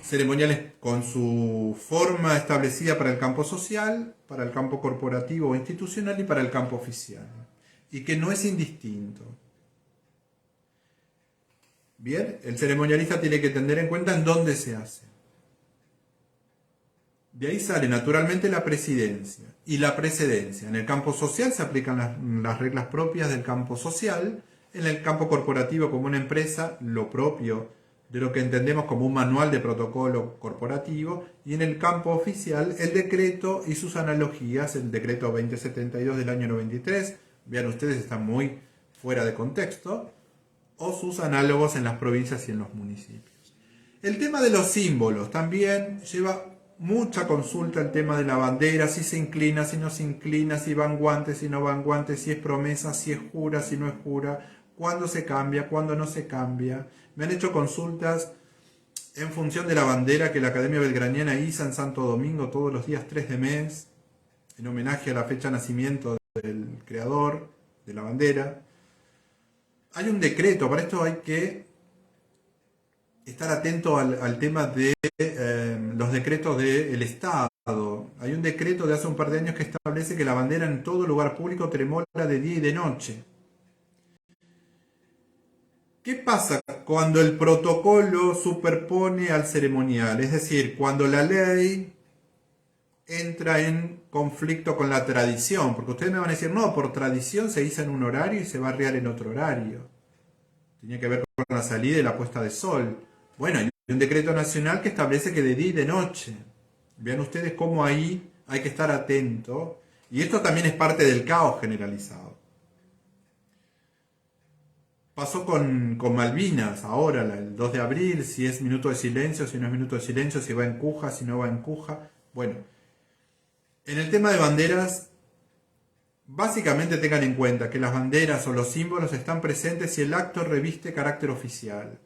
S1: ceremoniales con su forma establecida para el campo social, para el campo corporativo o institucional y para el campo oficial. Y que no es indistinto. Bien, el ceremonialista tiene que tener en cuenta en dónde se hace. De ahí sale naturalmente la presidencia y la precedencia. En el campo social se aplican las reglas propias del campo social. En el campo corporativo, como una empresa, lo propio de lo que entendemos como un manual de protocolo corporativo. Y en el campo oficial, el decreto y sus analogías, el decreto 2072 del año 93. Vean ustedes, está muy fuera de contexto. O sus análogos en las provincias y en los municipios. El tema de los símbolos también lleva mucha consulta, el tema de la bandera, si se inclina, si no se inclina, si van guantes, si no van guantes, si es promesa, si es jura, si no es jura, cuándo se cambia, cuándo no se cambia. Me han hecho consultas en función de la bandera que la Academia Belgraniana iza en Santo Domingo todos los días 3 de mes, en homenaje a la fecha de nacimiento del creador de la bandera. Hay un decreto, para esto hay que estar atento al tema de los decretos del Estado. Hay un decreto de hace un par de años que establece que la bandera en todo lugar público tremola de día y de noche. ¿Qué pasa cuando el protocolo superpone al ceremonial? Es decir, cuando la ley entra en conflicto con la tradición, porque ustedes me van a decir, no, por tradición se hizo en un horario y se va a arriar en otro horario. Tenía que ver con la salida y la puesta de sol. Bueno, hay un decreto nacional que establece que de día y de noche. Vean ustedes cómo ahí hay que estar atento. Y esto también es parte del caos generalizado. Pasó con Malvinas ahora, el 2 de abril, si es minuto de silencio, si no es minuto de silencio, si va en cuja, si no va en cuja. Bueno, en el tema de banderas, básicamente tengan en cuenta que las banderas o los símbolos están presentes si el acto reviste carácter oficial.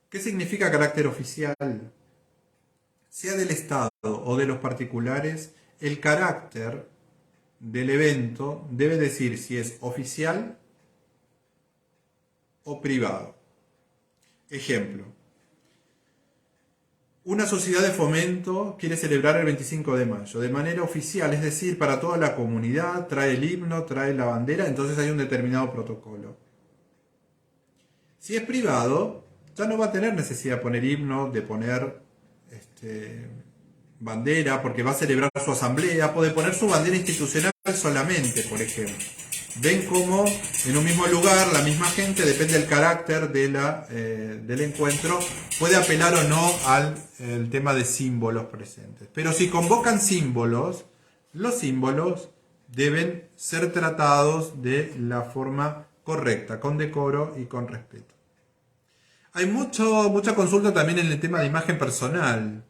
S1: ¿Qué significa carácter oficial? Sea del Estado o de los particulares, el carácter del evento debe decir si es oficial o privado. Ejemplo. Una sociedad de fomento quiere celebrar el 25 de mayo de manera oficial, es decir, para toda la comunidad, trae el himno, trae la bandera, entonces hay un determinado protocolo. Si es privado, ya no va a tener necesidad de poner himno, de poner bandera, porque va a celebrar su asamblea, puede poner su bandera institucional solamente, por ejemplo. Ven cómo en un mismo lugar la misma gente, depende del carácter del encuentro, puede apelar o no al tema de símbolos presentes. Pero si convocan símbolos, los símbolos deben ser tratados de la forma correcta, con decoro y con respeto. Hay mucha consulta también en el tema de imagen personal,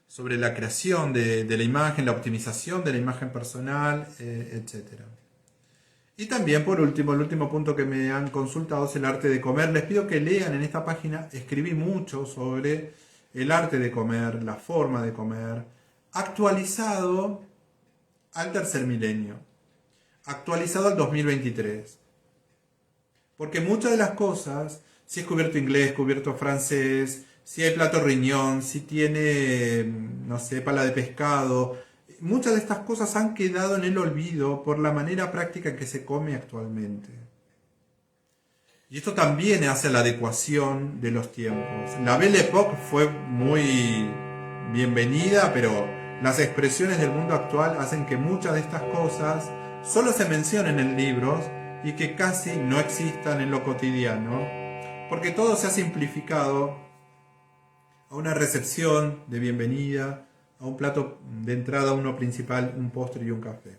S1: sobre la creación de la imagen, la optimización de la imagen personal, etc. Y también, por último, el último punto que me han consultado es el arte de comer. Les pido que lean en esta página, escribí mucho sobre el arte de comer, la forma de comer, actualizado al tercer milenio. actualizado al 2023. Porque muchas de las cosas, si es cubierto inglés, cubierto francés, si hay plato riñón, si tiene, no sé, pala de pescado, muchas de estas cosas han quedado en el olvido por la manera práctica que se come actualmente. Y esto también hace la adecuación de los tiempos. La Belle Époque fue muy bienvenida, pero las expresiones del mundo actual hacen que muchas de estas cosas solo se mencionen en libros y que casi no existan en lo cotidiano, porque todo se ha simplificado a una recepción de bienvenida, a un plato de entrada, uno principal, un postre y un café.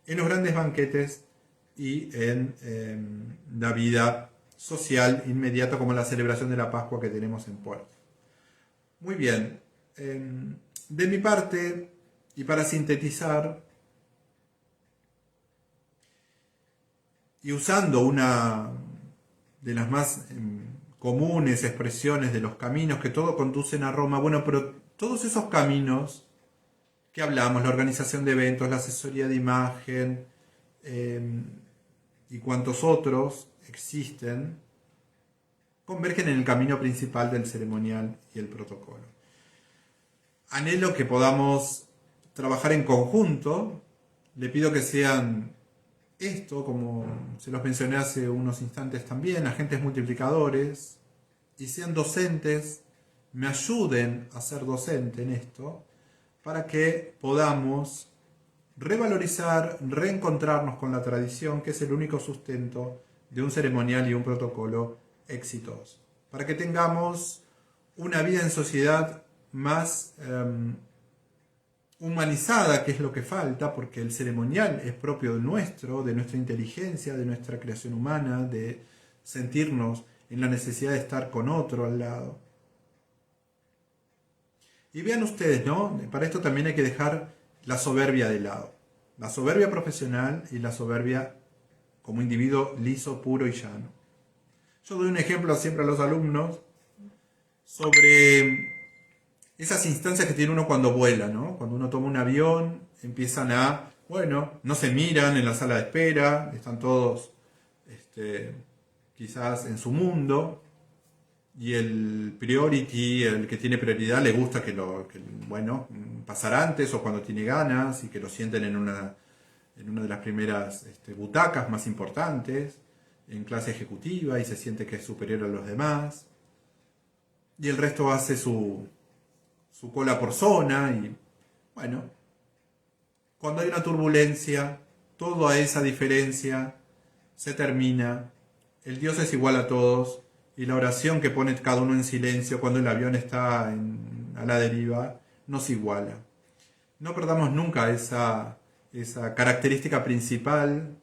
S1: En los grandes banquetes y en la vida social inmediata como la celebración de la Pascua que tenemos en Puerto. Muy bien, de mi parte, y para sintetizar, y usando una de las más comunes expresiones de los caminos que todos conducen a Roma, bueno, pero todos esos caminos que hablamos, la organización de eventos, la asesoría de imagen y cuantos otros existen, convergen en el camino principal del ceremonial y el protocolo. Anhelo que podamos trabajar en conjunto. Le pido que sean esto, como se los mencioné hace unos instantes también, agentes multiplicadores, y sean docentes, me ayuden a ser docente en esto, para que podamos revalorizar, reencontrarnos con la tradición, que es el único sustento de un ceremonial y un protocolo exitoso. Para que tengamos una vida en sociedad más humanizada, que es lo que falta, porque el ceremonial es propio de nuestra inteligencia, de nuestra creación humana, de sentirnos en la necesidad de estar con otro al lado. Y vean ustedes, ¿no? Para esto también hay que dejar la soberbia de lado. La soberbia profesional y la soberbia como individuo liso, puro y llano. Yo doy un ejemplo siempre a los alumnos sobre esas instancias que tiene uno cuando vuela, ¿no? Cuando uno toma un avión, empiezan a, bueno, no se miran en la sala de espera, están todos quizás en su mundo, y el priority, el que tiene prioridad, le gusta que pasar antes o cuando tiene ganas y que lo sienten en una de las primeras butacas más importantes, en clase ejecutiva, y se siente que es superior a los demás. Y el resto hace su cola por zona y, bueno, cuando hay una turbulencia, toda esa diferencia se termina, el Dios es igual a todos, y la oración que pone cada uno en silencio cuando el avión está a la deriva nos iguala. No perdamos nunca esa característica principal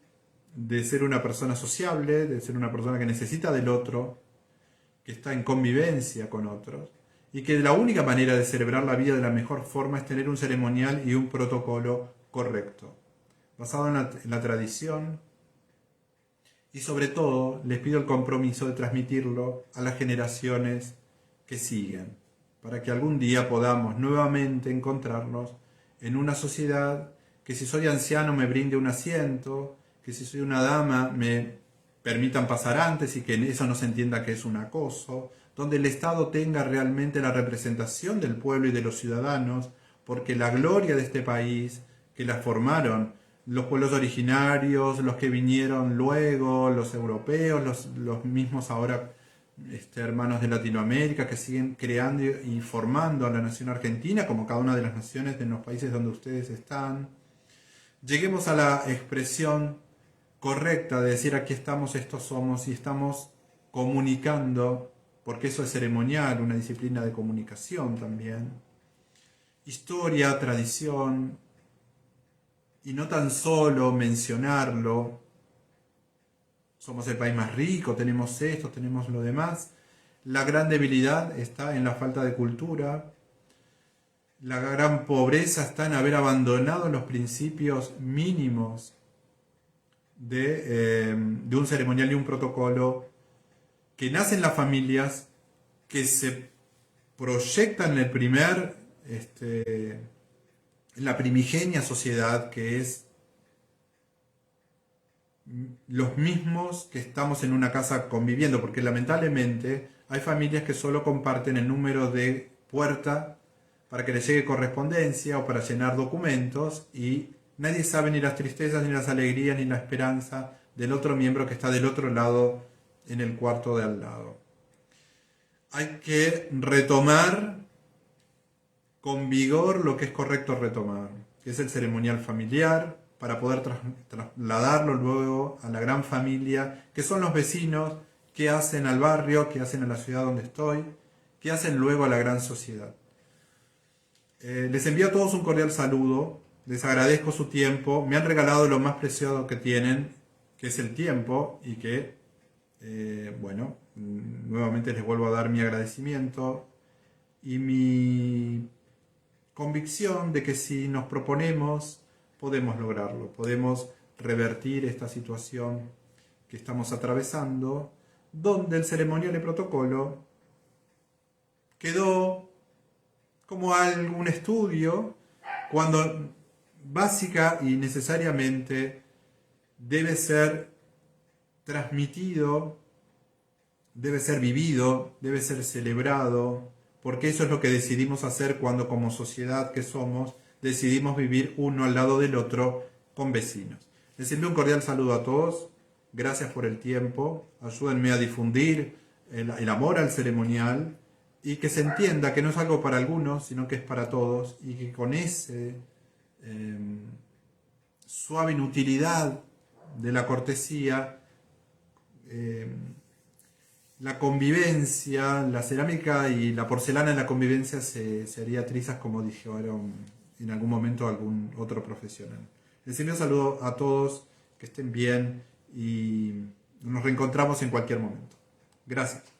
S1: de ser una persona sociable, de ser una persona que necesita del otro, que está en convivencia con otros, y que la única manera de celebrar la vida de la mejor forma es tener un ceremonial y un protocolo correcto, basado en la tradición, y sobre todo les pido el compromiso de transmitirlo a las generaciones que siguen, para que algún día podamos nuevamente encontrarnos en una sociedad que si soy anciano me brinde un asiento, que si soy una dama me permitan pasar antes y que eso no se entienda que es un acoso, donde el Estado tenga realmente la representación del pueblo y de los ciudadanos, porque la gloria de este país, que la formaron los pueblos originarios, los que vinieron luego, los europeos, los mismos ahora hermanos de Latinoamérica que siguen creando y formando a la nación argentina, como cada una de las naciones de los países donde ustedes están. Lleguemos a la expresión correcta de decir aquí estamos, estos somos, y estamos comunicando, porque eso es ceremonial, una disciplina de comunicación también. Historia, tradición, y no tan solo mencionarlo. Somos el país más rico, tenemos esto, tenemos lo demás. La gran debilidad está en la falta de cultura. La gran pobreza está en haber abandonado los principios mínimos de un ceremonial y un protocolo que nace en las familias, que se proyectan en el en la primigenia sociedad, que es los mismos que estamos en una casa conviviendo, porque lamentablemente hay familias que solo comparten el número de puerta para que les llegue correspondencia o para llenar documentos, y nadie sabe ni las tristezas, ni las alegrías, ni la esperanza del otro miembro que está del otro lado, en el cuarto de al lado. Hay que retomar con vigor lo que es correcto retomar, que es el ceremonial familiar, para poder trasladarlo luego a la gran familia, que son los vecinos, que hacen al barrio, que hacen a la ciudad donde estoy, que hacen luego a la gran sociedad. Les envío a todos un cordial saludo, les agradezco su tiempo, me han regalado lo más preciado que tienen, que es el tiempo, y que, bueno, nuevamente les vuelvo a dar mi agradecimiento y mi convicción de que si nos proponemos, podemos lograrlo, podemos revertir esta situación que estamos atravesando, donde el ceremonial y protocolo quedó como algún estudio, cuando básica y necesariamente debe ser transmitido, debe ser vivido, debe ser celebrado, porque eso es lo que decidimos hacer cuando, como sociedad que somos, decidimos vivir uno al lado del otro con vecinos. Les envío un cordial saludo a todos, gracias por el tiempo, ayúdenme a difundir el amor al ceremonial, y que se entienda que no es algo para algunos, sino que es para todos, y que con ese suave inutilidad de la cortesía, la convivencia, la cerámica y la porcelana en la convivencia se haría trizas, como dijeron en algún momento algún otro profesional. Les envío un saludo a todos, que estén bien y nos reencontramos en cualquier momento. Gracias.